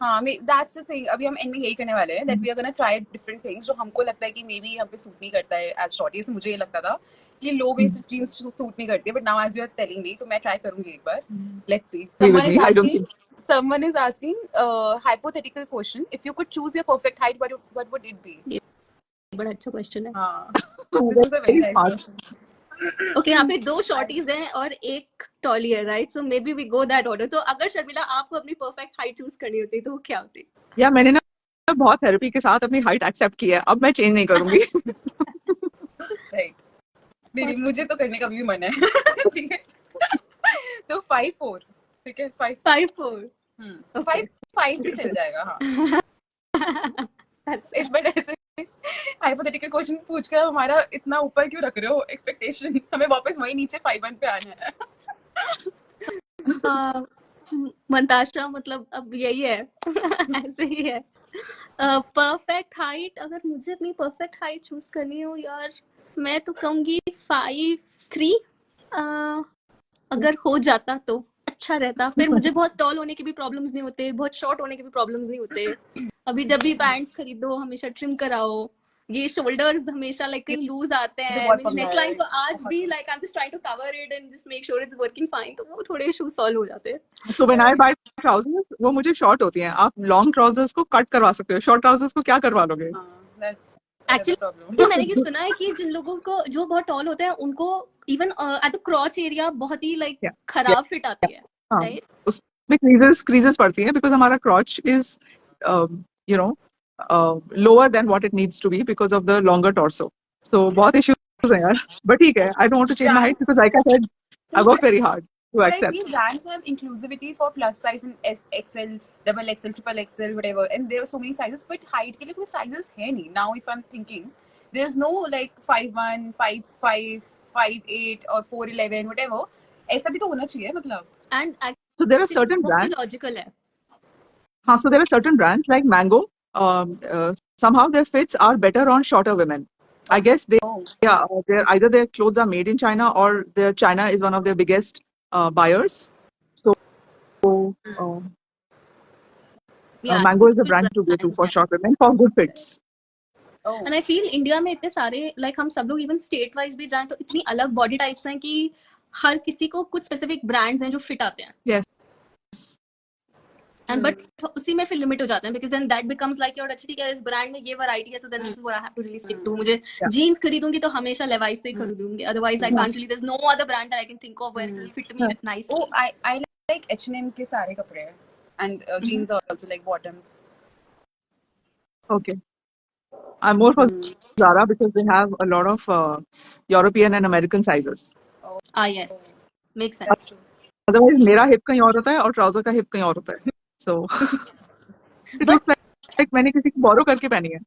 हाँ, that's the thing. अभी हम end में यही करने वाले हैं, that we are gonna try different things जो हमको लगता है कि maybe हम पे suit नहीं करता है as shorties. मुझे ये लगता था कि low waist jeans suit नहीं करती है, but now as you are telling me, तो मैं try करूँगी एक बार. Let's see. Agree with me. I don't think. Someone is asking hypothetical question. If you could choose your perfect height, what would it be? बड़ा अच्छा question है. हाँ. This is a very nice smart. question. Okay, यहाँ पे 2 shorties हैं और 1 tally है, right? So maybe we go that order. तो अगर शर्मिला आपको अपनी परफेक्ट हाइट चूज करनी होती तो वो क्या होती? या मैंने ना बहुत थेरेपी के साथ अपनी हाइट एक्सेप्ट की है, अब मैं चेंज नहीं करूंगी। राइट, नहीं मुझे तो करने का भी मन है। ठीक है, तो 5'4", ठीक है, 5'4"। 5'5" भी चल जाएगा। हाँ, इस बट ऐसे हाइपोथेटिकल क्वेश्चन पूछकर हमारा इतना ऊपर क्यों रख रहे हो एक्सपेक्टेशन? हमें वापस वही नीचे 5'1" पे आना है। मंताशा मतलब अब यही है। ऐसे ही है। परफेक्ट हाइट, अगर मुझे अपनी परफेक्ट हाइट चूज करनी हो यार, मैं तो कहूंगी 5'3". अगर हो जाता तो अच्छा रहता, फिर मुझे बहुत टॉल होने की भी प्रॉब्लम्स नहीं होते, बहुत शॉर्ट होने के भी प्रॉब्लम्स नहीं होते। अभी जब भी पैंट्स खरीदो हमेशा ट्रिम कराओ, ये शोल्डर्स हमेशा लाइक कहीं लूज आते तो हैं, बहुत मेरी पंगा नेक है, लाइन तो आज बहुत भी like I am just trying to cover it and just make sure it's working fine, तो वो थोड़े इश्यूज सॉल्व हो जाते हैं। तो व्हेन आई बाय ट्राउजर्स वो मुझे शॉर्ट होती हैं, आप लॉन्ग ट्राउजर्स को कट करवा सकते हो, शॉर्ट ट्राउजर्स को क्या करवा लोगे? हाँ, that's another problem. एक्चुअली मैंने ये सुना है कि जिन लोगों को जो बहुत टॉल होते हैं उनको इवन एट द क्रॉच एरिया बहुत ही लाइक Yeah, खराब फिट आती है, हाँ, राइट? उसमें क्रीजेस पड़ती हैं बिकॉज हमारा crotch is you know lower than what it needs to be because of the longer torso. So बहुत इश्यूज हैं यार, बट ठीक है, I don't want to change my height Brands, because like I said I work very hard to but I accept. feel brands have inclusivity for plus size and S, XL, double XL, triple XL, whatever, and there are so many sizes. But height के लिए कोई sizes है नहीं. Now, if I'm thinking, there's no like 5'1", 5'5", 5'8", or 4'11", whatever. ऐसा भी तो होना चाहिए मतलब. And So there are certain बहुत ही brands, लॉजिकल है। so there are certain brands like Mango. Somehow their fits are better on shorter women. I guess Oh, they're either their clothes are made in China or their China is one of their biggest buyers. So uh, या Mango is the good brand to go to brands for हैं। short women for good fits. oh, and I feel India में इतने सारे like हम सब लोग even state wise भी जाएं तो इतनी अलग बॉडी टाइप्स हैं कि हर किसी को कुछ स्पेसिफिक ब्रांड्स हैं जो फिट आते हैं, Yes. एंड बट उसी में फिर लिमिट हो जाते हैं because then that becomes like your अच्छा ठीक है इस ब्रांड में ये वैरायटी है so then this is what I have to really stick to. मुझे Yeah. जीन्स खरीदूंगी तो हमेशा लेवाइस से ही खरीदूंगी, otherwise I can't really there is no other brand that I can think of where it will fit me Yeah. Nicely. oh, I like H&M के सारे कपड़े and jeans also like bottoms. Okay. I'm more for Zara because they have a lot of European and American sizes. ah yes, makes sense. That's true. Otherwise, मेरा hip कहीं और होता है और trouser का हिप कहीं और होता है. So it But looks like मैंने किसी को बोरो करके पहनी है.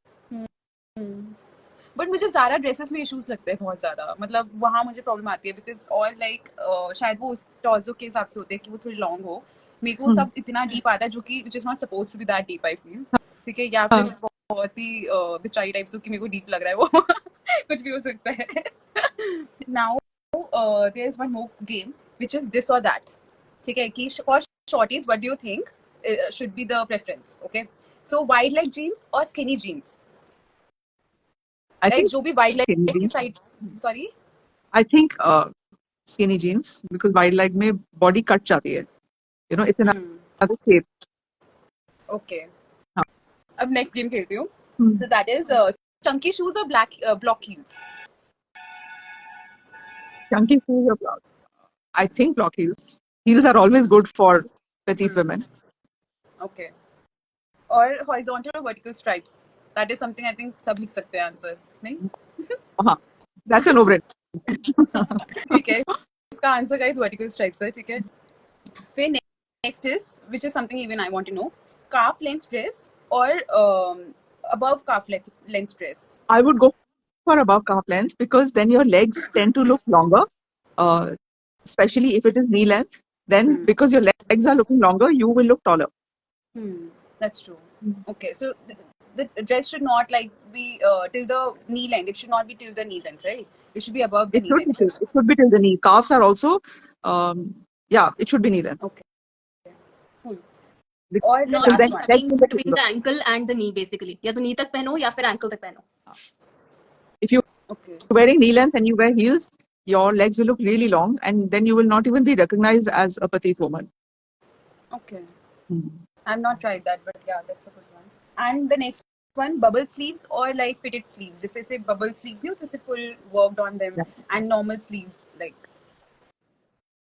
बट मुझे ज़ारा ड्रेसेस में इश्यूज लगते हैं बहुत ज़्यादा, मतलब वहाँ मुझे प्रॉब्लम आती है बिकॉज ऑल लाइक शायद वो उस टॉर्सो के हिसाब से होते हैं कि वो थोड़ी लॉन्ग हो. मेरे को सब इतना डीप आता है जो कि which is not suppose to be that deep I feel. ठीक है, या फिर बहुत ही बिचारी टाइप से कि मेरे को डीप लग रहा है वो. कुछ भी हो सकता है. Now there is one more game which is this और दैट. ठीक है, कि for shorties what do you think should be the preference? Okay, so wide leg jeans और skinny jeans? I Guys, think जो भी वाइड लेग skinny की jeans. साइड, sorry, I think skinny jeans because wide leg में body कट जाती है. You know, it's another shape. Okay. हाँ. अब नेक्स्ट गेम खेलती हूँ. Hmm. So that is chunky shoes or black block heels? Chunky shoes or block? I think block heels. Heels are always good for petite women. Okay. Or horizontal or vertical stripes? That is something I think सब लिख सकते हैं answer, नहीं? That's a no-brainer. ठीक है, इसका answer guys vertical stripes है. ठीक है. फिर next is, which is something even I want to know, calf length dress or above calf length dress? I would go for above calf length because then your legs tend to look longer, especially if it is knee length. Then because your legs are looking longer, you will look taller. That's true. Okay, so the dress should not like be till the knee length. It should not be till the knee length, right? It should be above the It knee should be length. it should be till the knee. Calves are also, it should be knee length. Okay, cool. Because और the No, last then one. legs will look between longer. the ankle and the knee basically, या तो knee तक पहनो या फिर ankle तक पहनो. If you're Okay. wearing knee length and you wear heels, your legs will look really long, and then you will not even be recognized as a petite woman. Okay. Hmm. I've not tried that, but yeah, that's a good one. And the next one, bubble sleeves or like fitted sleeves? Just say bubble sleeves, you know, this is full worked on them, Yeah. and normal sleeves, like.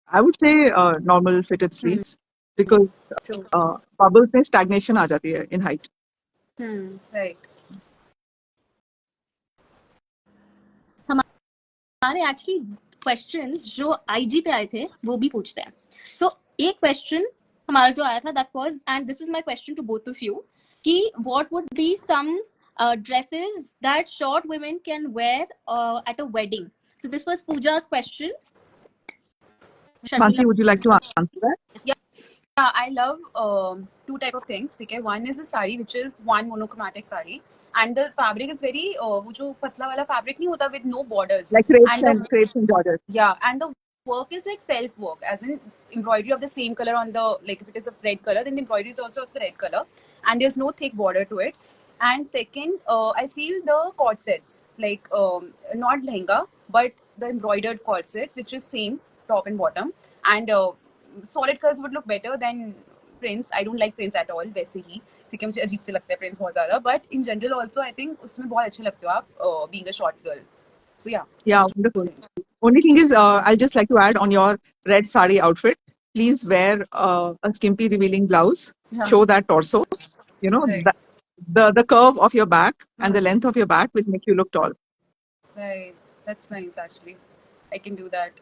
I would say normal fitted sleeves because True. bubbles में stagnation आ जाती है in height. Right. हमारे actually questions जो IG पे आए थे वो भी पूछते हैं. सो एक क्वेश्चन हमारा जो आया था that was, and this is my question to both of you, कि what would be some dresses that short women can wear at a wedding. So this was Pooja's question. Mansi, Sharmila. would you like to answer that? Yeah, I love two type of things. Okay, one is a sari, which is one monochromatic sari, and the fabric is very वो जो पतला वाला fabric नहीं होता, with no borders, Like and crepes and Georges. and the work is like self work, as in embroidery of the same color on the, like if it is of red color, then the embroidery is also of the red color, and there's no thick border to it. And second, I feel the corsets, like not lehenga, but the embroidered corset, which is same top and bottom, and solid colors would look better than prints. I don't like prints at all, वैसे ही ठीक है, मुझे अजीब से लगता है prints बहुत ज़्यादा, but in general also I think उसमें बहुत अच्छे लगते हो आप being a short girl. So yeah. Yeah, wonderful. Only thing is, I'll just like to add on your red sari outfit, please wear a skimpy revealing blouse. Yeah. Show that torso. You know, Right. the curve of your back and the length of your back will make you look tall. Right. That's nice actually. I can do that.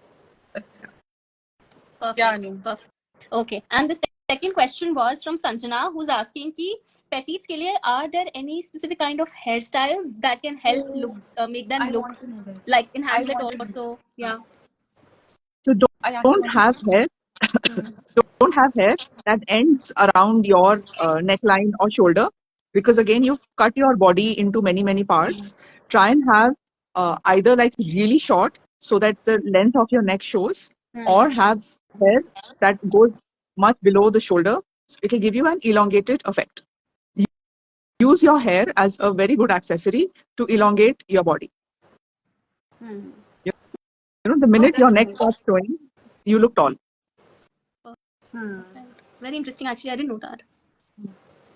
Perfect. Yeah, no. Perfect. Okay. And the second question was from Sanjana, who's asking ki pettites ke liye, are there any specific kind of hairstyles that can help look make them I look want to know this. like enhance I the want to know torso? this. Yeah. So I actually don't want to have know hair. this. Don't have hair that ends around your neckline or shoulder, because again you've cut your body into many parts. Try and have either like really short so that the length of your neck shows, or have hair that goes much below the shoulder. So it will give you an elongated effect. Use your hair as a very good accessory to elongate your body. You know, the minute your neck starts showing, you look tall. Very interesting. Actually, I didn't know that.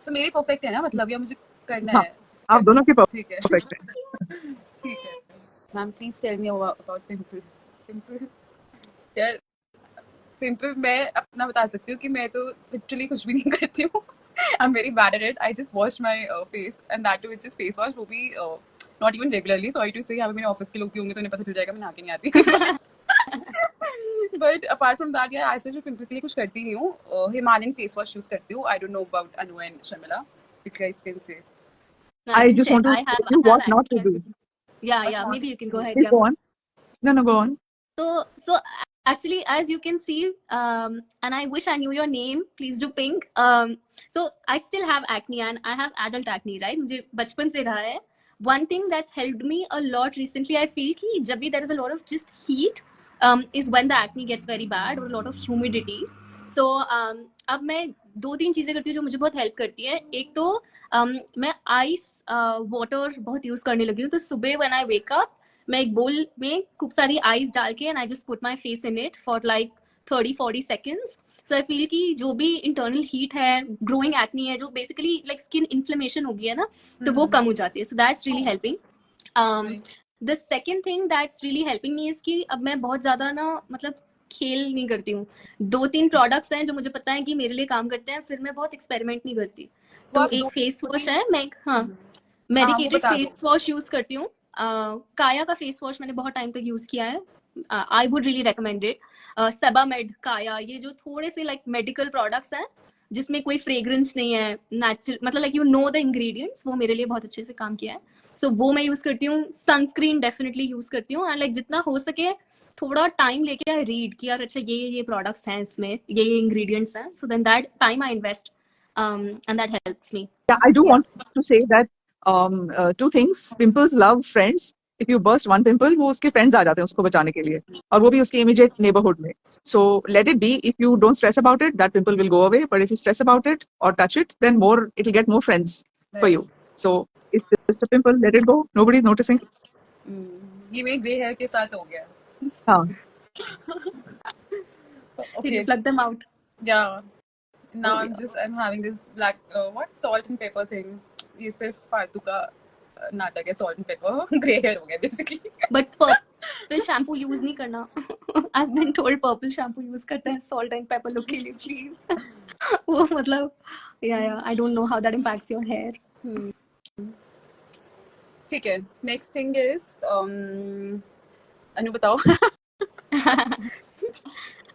तो मेरी perfect है ना, मतलब या मुझे करना हाँ, है? आप दोनों के ठीक है. perfect हैं. ठीक है. Ma'am, please tell me about pimple. Pimple. यार, pimple मैं अपना बता सकती हूँ कि मैं तो literally कुछ भी नहीं करती हूँ. I'm very bad at it. I just wash my face, and that too, which is face wash, वो भी not even regularly. Sorry to say, यहाँ पे मेरे ऑफिस के लोग भी होंगे तो उन्हें पता चल जाएगा मैं नहा के नहीं आती. But apart from that, yeah, ऐसे जो पिंपल के लिए कुछ करती नहीं हूँ. Himalayan face wash use करती हूँ. I don't know about Anu and Sharmila. You guys can say. No, I can just share. want to I tell you what not to acne. do. Yeah. Maybe you can go ahead. Please Yeah. go on. No, go on. So actually, as you can see, and I wish I knew your name. Please do pink. So I still have acne, and I have adult acne, right? मुझे बचपन से रहा है. One thing that's helped me a lot recently, I feel कि जब भी there is a lot of just heat, is when the acne gets very bad, or a lot of humidity. So अब मैं 2-3 चीजें करती हूँ जो मुझे बहुत हेल्प करती है. एक तो मैं आइस वाटर बहुत यूज करने लगी हूँ. तो सुबह व्हेन आई वेक अप, मैं एक बोल में खूब सारी आइस डाल के and I just put my face in it for like 30-40 seconds. So I feel कि जो भी इंटरनल हीट है, ग्रोइंग एक्नी है, जो बेसिकली लाइक स्किन इन्फ्लेमेशन हो गया है ना, तो वो कम हो जाती है. So that's really helping. The second thing that's really helping me is कि अब मैं बहुत ज्यादा ना, मतलब खेल नहीं करती हूँ. 2-3 प्रोडक्ट्स हैं जो मुझे पता है कि मेरे लिए काम करते हैं, फिर मैं बहुत एक्सपेरिमेंट नहीं करती. तो एक फेस वॉश है, मैं मेडिकेटेड फेस वॉश यूज करती हूँ. काया का फेस वॉश मैंने बहुत टाइम तक यूज किया है. I would really recommend it. Sebamed, काया, ये जो थोड़े से लाइक मेडिकल प्रोडक्ट्स हैं जिसमें कोई फ्रेग्रेंस नहीं है, नेचुरल, मतलब like you know the ingredients, वो मेरे लिए बहुत अच्छे से काम किया है. सो वो मैं यूज करती हूँ. सनस्क्रीन डेफिनेटली यूज करती हूँ, एंड लाइक जितना हो सके थोड़ा टाइम लेके रीड किया, अच्छा ये प्रोडक्ट्स हैं, इसमें ये इंग्रेडिएंट्स हैं. So then that time I invest, and that helps me. Yeah, I do want to say that two things. Pimples love friends. If you burst one pimple, वो उसके friends आ जाते हैं उसको बचाने के लिए, और वो भी उसके immediate neighborhood में. So let it be. If you don't stress about it, that pimple will go away. But if you stress about it or touch it, then it'll get more friends for you. So it's just a pimple. Let it go. Nobody's noticing. ये मेरे grey hair के साथ हो गया. हाँ. Did you plug them out? Yeah. Now I'm having this black salt and pepper thing. ये सिर्फ फालतू का नाटक है. Salt and pepper grey hair हो गया basically. But purple shampoo use नहीं करना. I been told purple shampoo use करते हैं सॉल्ट एंड पेपर लुक के लिए प्लीज. वो मतलब या I don't know how that impacts your hair. ठीक है. नेक्स्ट थिंग इज अनु बताओ.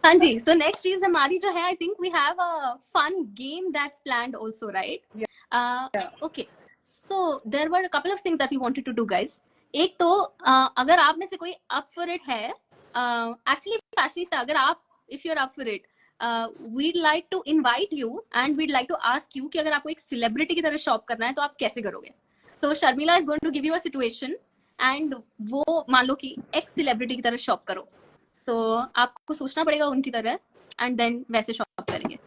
हाँ जी. सो नेक्स्ट चीज हमारी जो है, I think we have a fun game that's planned also, right? Okay. So there were a couple of things that we wanted to do guys. एक तो अगर आप में से कोई अप फॉर इट है, एक्चुअली फैशनिस्टा, अगर आप if you are up for it, we'd like to invite you and we'd like to ask you कि अगर आपको एक सेलिब्रिटी की तरह शॉप करना है तो आप कैसे करोगे. So Sharmila is going to give you a situation and वो मान लो कि एक सेलिब्रिटी की तरह शॉप करो. सो आपको सोचना पड़ेगा उनकी तरह एंड देन वैसे शॉप करेंगे.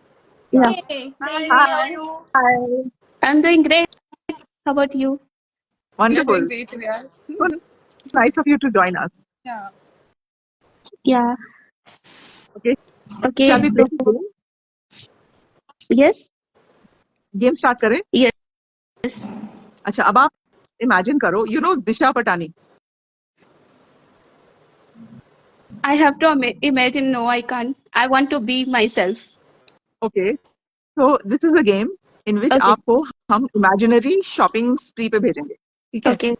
Yeah. Yay. Hi, Thank how are you. you? Hi. I'm doing great. How about you? We are Wonderful. doing great too, yeah. So nice of you to join us. Yeah. Yeah. Okay. Okay. Shall we play the game? Yes. Game start करें? Yes. अच्छा, अब आप imagine करो, you know Disha Patani. I have to imagine. No, I can't. I want to be myself. Okay. So this is a game in which Okay. आपको हम imaginary shopping spree पे भेजेंगे. ठीक है? Okay.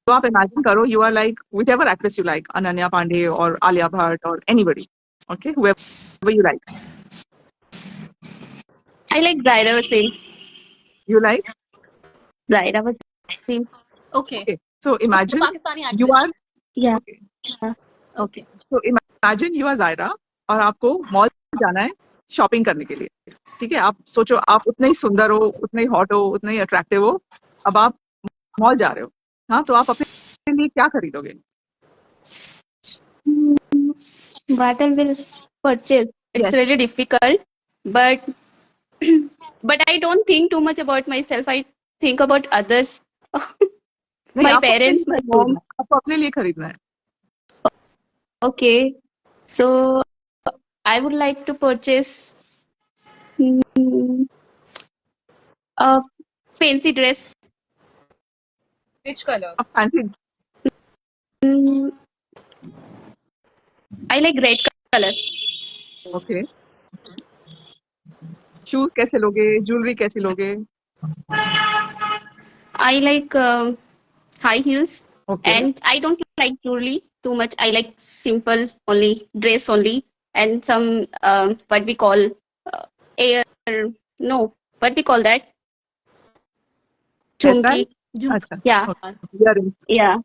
तो आप imagine करो, you are like whichever actress you like, Ananya Pandey or Alia Bhatt or anybody. Okay, whoever you like. I like Zaira Wasim. You like? Zaira Wasim. Okay. Okay. So imagine Pakistani you actress. are. Yeah. Okay. Okay. So imagine you are Zaira और आपको mall जाना है shopping करने के लिए. ठीक है, आप सोचो आप उतने ही सुंदर हो, उतने ही हॉट हो, उतने ही अट्रैक्टिव हो. अब आप मॉल जा रहे हो. हाँ, तो आप अपने लिए क्या खरीदोगे? What I will purchase. It's Yes. really difficult, but but I don't think too much about myself. I think about others. नहीं, My आपको अपने parents, लिए my खरीदना mom. है. आपको अपने लिए खरीदना है. Okay. So I would like to purchase a fancy dress. Which color? आप fancy. Mm, I like red color. Okay. Shoes कैसे लोगे? ज्वेलरी कैसे लोगे? I like high heels, okay. and I don't like jewelry too much. I like simple only dress only, and some what we call air. No, what we call that? Hairstyle? Chumki. अच्छा. Yeah, Earrings. yeah,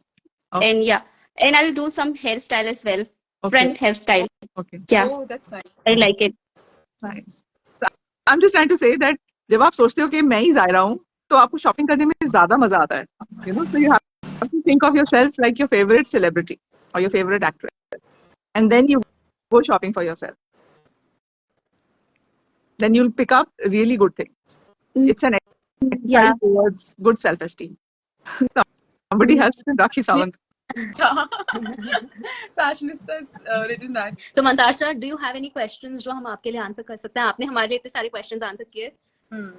Okay. and yeah, and I'll do some hairstyle as well. Okay. Front hairstyle. Okay. Yeah, Oh, that's nice. I like it. Nice. I'm just trying to say that जब आप सोचते हो कि मैं ही जायरा हूँ, तो आपको shopping करने में ज्यादा मजा आता है. You know, so you have to think of yourself like your favorite celebrity or your favorite actress, and then you go shopping for yourself. Then you'll pick up really good things. Mm. It's an Yeah. exercise towards good self-esteem. Somebody has Rakhi Sawant. Fashionista has written that. So Mantasha, do you have any questions जो हम आपके लिए answer कर सकते हैं? आपने हमारे लिए इतने सारे क्वेश्चंस आंसर किए. Hmm.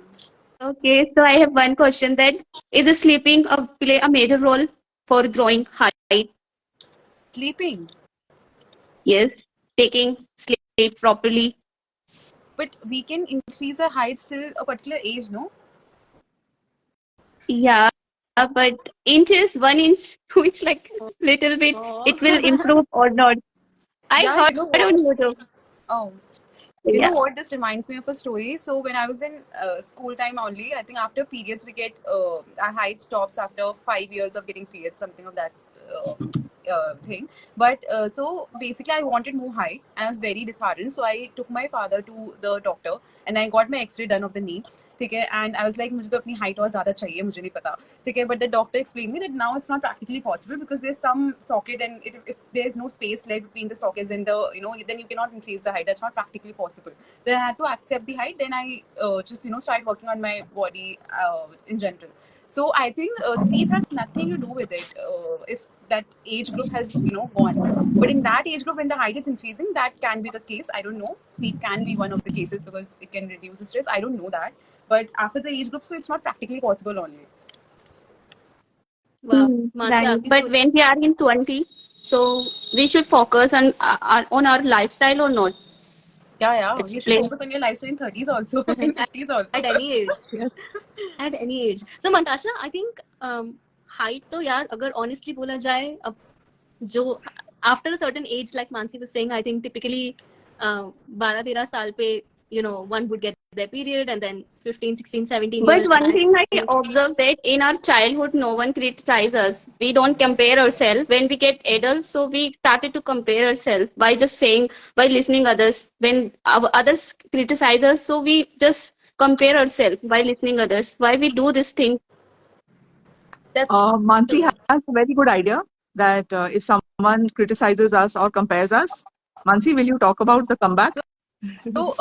Okay, so I have one question that is sleeping play a major role for growing height? Sleeping. Yes, taking sleep properly. But we can increase our height till a particular age, no? Yeah, but inches, 1 inch, which like little bit, it will improve or not. I Yeah, heard you know on what? YouTube. Oh. You Yeah. know what? This reminds me of a story. So when I was in school time only, I think after periods we get our height stops after 5 years of getting periods, something of that thing. But so basically, I wanted more height, and I was very disheartened. So I took my father to the doctor, and I got my X-ray done of the knee. ठीक है, and I was like, मुझे तो अपनी height और ज़्यादा चाहिए, मुझे नहीं पता. ठीक है, but the doctor explained me that now it's not practically possible because there's some socket, and if there's no space left between the sockets and the, you know, then you cannot increase the height. That's not practically possible. Then I had to accept the height. Then I just, you know, started working on my body in general. So I think sleep has nothing to do with it. If that age group has, you know, gone, but in that age group when the height is increasing, that can be the case. I don't know. Sleep can be one of the cases because it can reduce the stress. I don't know that. But after the age group, so it's not practically possible only. Wow. Mansi, Right. आपकी But story. when we are in 20, so we should focus on our lifestyle or not. Yeah. It's You should plain. focus on your lifestyle in 30s also, in 50s also. At any age. Yes. At any age. So Mantasha, I think height तो यार अगर honestly बोला जाए अब जो after a certain age like Mansi was saying, I think typically 12-13 साल पे one would get their period and then 15, 16, 17 But years one max. thing I observed that in our childhood, no one criticizes us. We don't compare ourselves. When we get adults, so we started to compare ourselves by just saying, by listening others. When our others criticize us, so we just compare ourselves by listening others. Why we do this thing? That's Mansi true. has a very good idea that if someone criticizes us or compares us, Mansi, will you talk about the comeback? So,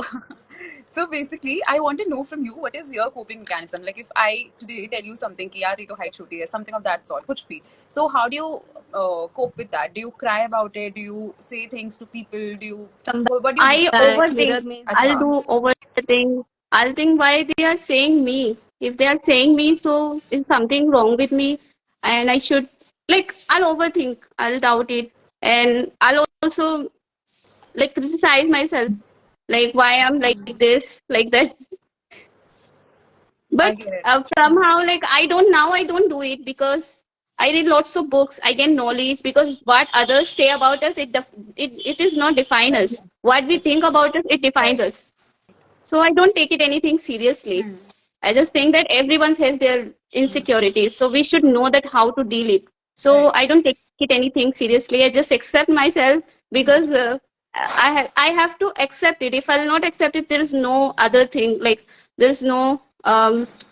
so basically, I want to know from you what is your coping mechanism? Like, if I today tell you something, कि यार ये तो height छोटी है, something of that sort, कुछ भी. So, how do you cope with that? Do you cry about it? Do you say things to people? Do you Come what do you do? I back mirror overthink. में. I'll अच्छा. do overthink. I'll think why they are saying me. If they are saying me, so is something wrong with me, and I should like I'll overthink. I'll doubt it, and I'll also like criticize myself, like why I'm like this, like that. I But get it. somehow, like I don't do it because I read lots of books. I get knowledge because what others say about us, it is not define Right. us. What we think about us, it defines Right. us. So I don't take it anything seriously. Hmm. I just think that everyone has their insecurities, so we should know that how to deal it. Right. So I don't take it anything seriously. I just accept myself because I have to accept it. If I'll not accept it, there is no other thing. Like there is no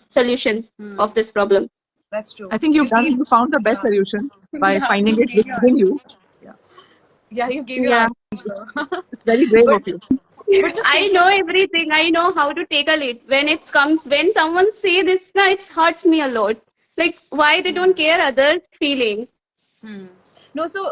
solution Hmm. of this problem. That's true. I think You gave, you found the best yeah, solution by yeah. finding You it gave your within answer. you. Yeah, Yeah, you gave your Yeah. answer. it's very brave but of you. but just I take know it. everything. I know how to tackle it. When someone say this, na, it hurts me a lot. Like why they don't care others' feeling. Hmm. No, so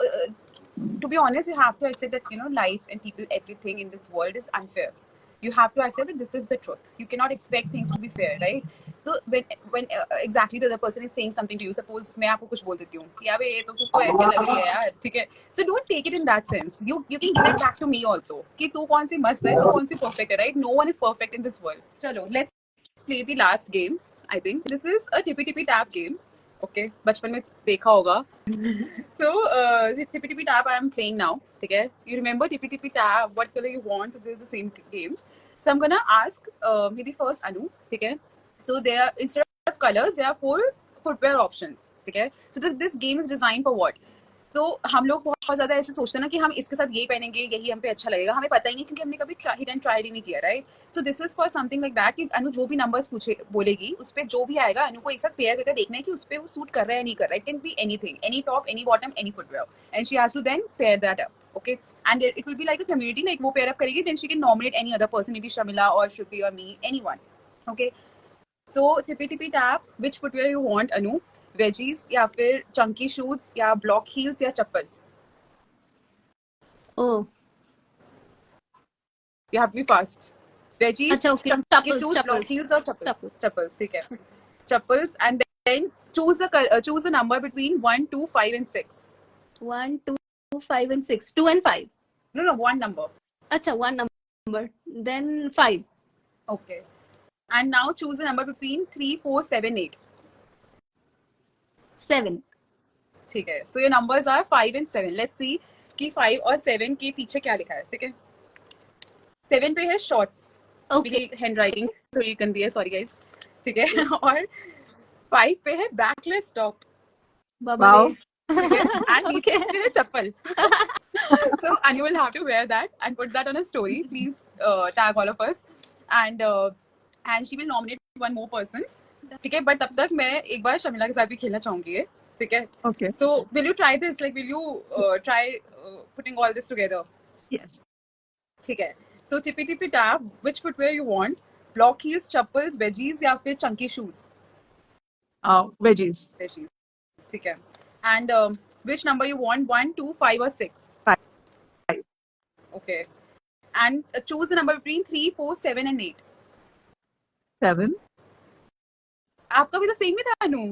to be honest, you have to accept that life and people, everything in this world is unfair. You have to accept that this is the truth. You cannot expect things to be fair, right? So when exactly the other person is saying something to you, suppose मैं आपको कुछ बोल देती हूँ कि यार ये तो तुमको ऐसे लग रही है यार, ठीक है? So don't take it in that sense. You can give it back to me also. कि तू कौन सी मस्त है, तू कौन सी perfect है, right? No one is perfect in this world. चलो, let's play the last game. I think this is a tippy tippy tap game. Okay, बचपन में देखा होगा. So, Tippy Tippy Tap I'm playing now. Okay? You remember Tippy Tippy Tap, what color you want, so this is the same game. So I'm gonna ask maybe first Anu. Okay? So there, instead of colors, there are 4 footwear options. Okay? So this game is designed for what? तो हम लोग बहुत ज्यादा ऐसे सोचते हैं ना कि हम इसके साथ ये पहनेंगे, यही हम पे अच्छा लगेगा, हमें पता ही नहीं क्योंकि हमने कभी हिट एंड ट्राई ही नहीं किया, right? So this is for something like that कि अनु जो भी नंबर्स पूछे बोलेगी उस पर जो भी आएगा अनु को एक साथ पेयर करके देखना है कि उस पर वो सूट कर रहा है नहीं कर रहा है. It can be anything, any top, any bottom, any footwear, and she has to then pair that up. Okay, and it will be like a community, like वो pair up करेगी, then she can nominate any other person, maybe Shamila or Shruti or me, anyone. Okay, so tippy tippy tap, which footwear you want Anu? Veggies या फिर chunky shoes या block heels या चप्पल? Oh, You have to be fast. Veggies, अच्छा okay. chunky Chappals, shoes, block chappals, heels or chappals? chappals. Chappals, ठीक है. Chappals, and then choose a number between 1, 2, 5 and 6. 1, 2, 5 and 6. 2 and 5. No, one number. अच्छा, one number. Then 5. Okay. And now choose a number between 3, 4, 7, 8. 7. ठीक है. So your numbers are 5 and 7. Let's see कि 5 और 7 के पीछे क्या लिखा है, ठीक है? 7 पे है shorts. Okay. मेरी handwriting थोड़ी गंदी है, sorry guys. ठीक है. और 5 पे है backless top. Baba Wow. re. And Okay. नीचे है चप्पल. So Anu will have to wear that and put that on a story. Please tag all of us, and she will nominate one more person. ठीक है, but तब तक मैं एक बार शमिला के साथ भी खेलना चाहूंगी, ठीक है? Okay. So will you try this? Like, will you try putting all this together? Yes. ठीक है. So tippy tippy tap, which footwear you want? Block heels, chappals, veggies या फिर chunky shoes? Veggies. Veggies. ठीक है. And which number you want? 1, 2, 5 or 6? 5. Okay. And choose a number between 3, 4, 7 and 8. 7. आपका भी तो same ही था अनु.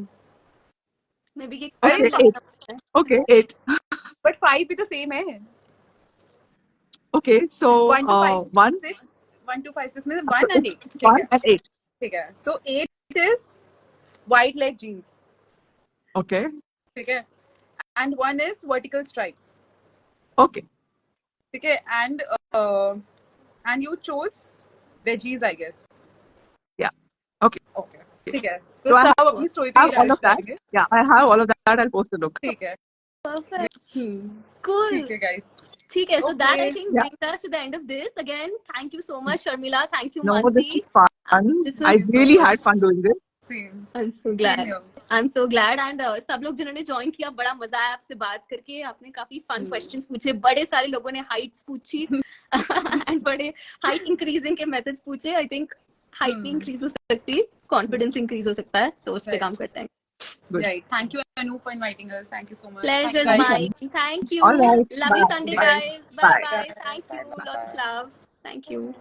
मे बी अरे Okay, 8. Okay, 8. but 5 भी तो same है. Okay, so 1 to 5, 1, 6. 1 to 5, 6 means 1 and 8. ठीक 1 है. and 8. ठीक है. So 8 is white leg jeans. Okay, ठीक है. And 1 is vertical stripes. okay. ठीक है. And you chose veggies, I guess. Yeah. Okay. Okay. ठीक है. So तो I सब अपनी story पे have all of that. डालेंगे. Yeah, I have all of that. I'll post the look. ठीक है. Perfect. Hmm. Cool. ठीक है, guys. Okay, so that I Okay. think Yeah. brings us to the end of this. Again, thank you so much, Sharmila. Thank you, No, this Mansi. was fun. This I was so really much. had fun doing this. Same. I'm so Same glad. here. I'm so glad and सब लोग जिन्होंने join किया बड़ा मजा आया आपसे बात करके. आपने काफी फन क्वेश्चंस पूछे. बड़े सारे लोगों ने हाइट्स पूछी एंड बड़े हाइट इंक्रीजिंग के मेथड्स पूछे. आई थिंक हाइट नहीं इंक्रीज हो सकती, कॉन्फिडेंस इंक्रीज हो सकता है, तो उस पे Right. काम करते हैं. Good. Right. Thank you, Anu, for inviting us. Thank you so much. Pleasure is Thank you, Thank mine. Thank you. All right. Love you Bye. Sunday, guys. guys. Bye Bye. bye. Bye. Thank you. Bye. Lots of love. Thank you.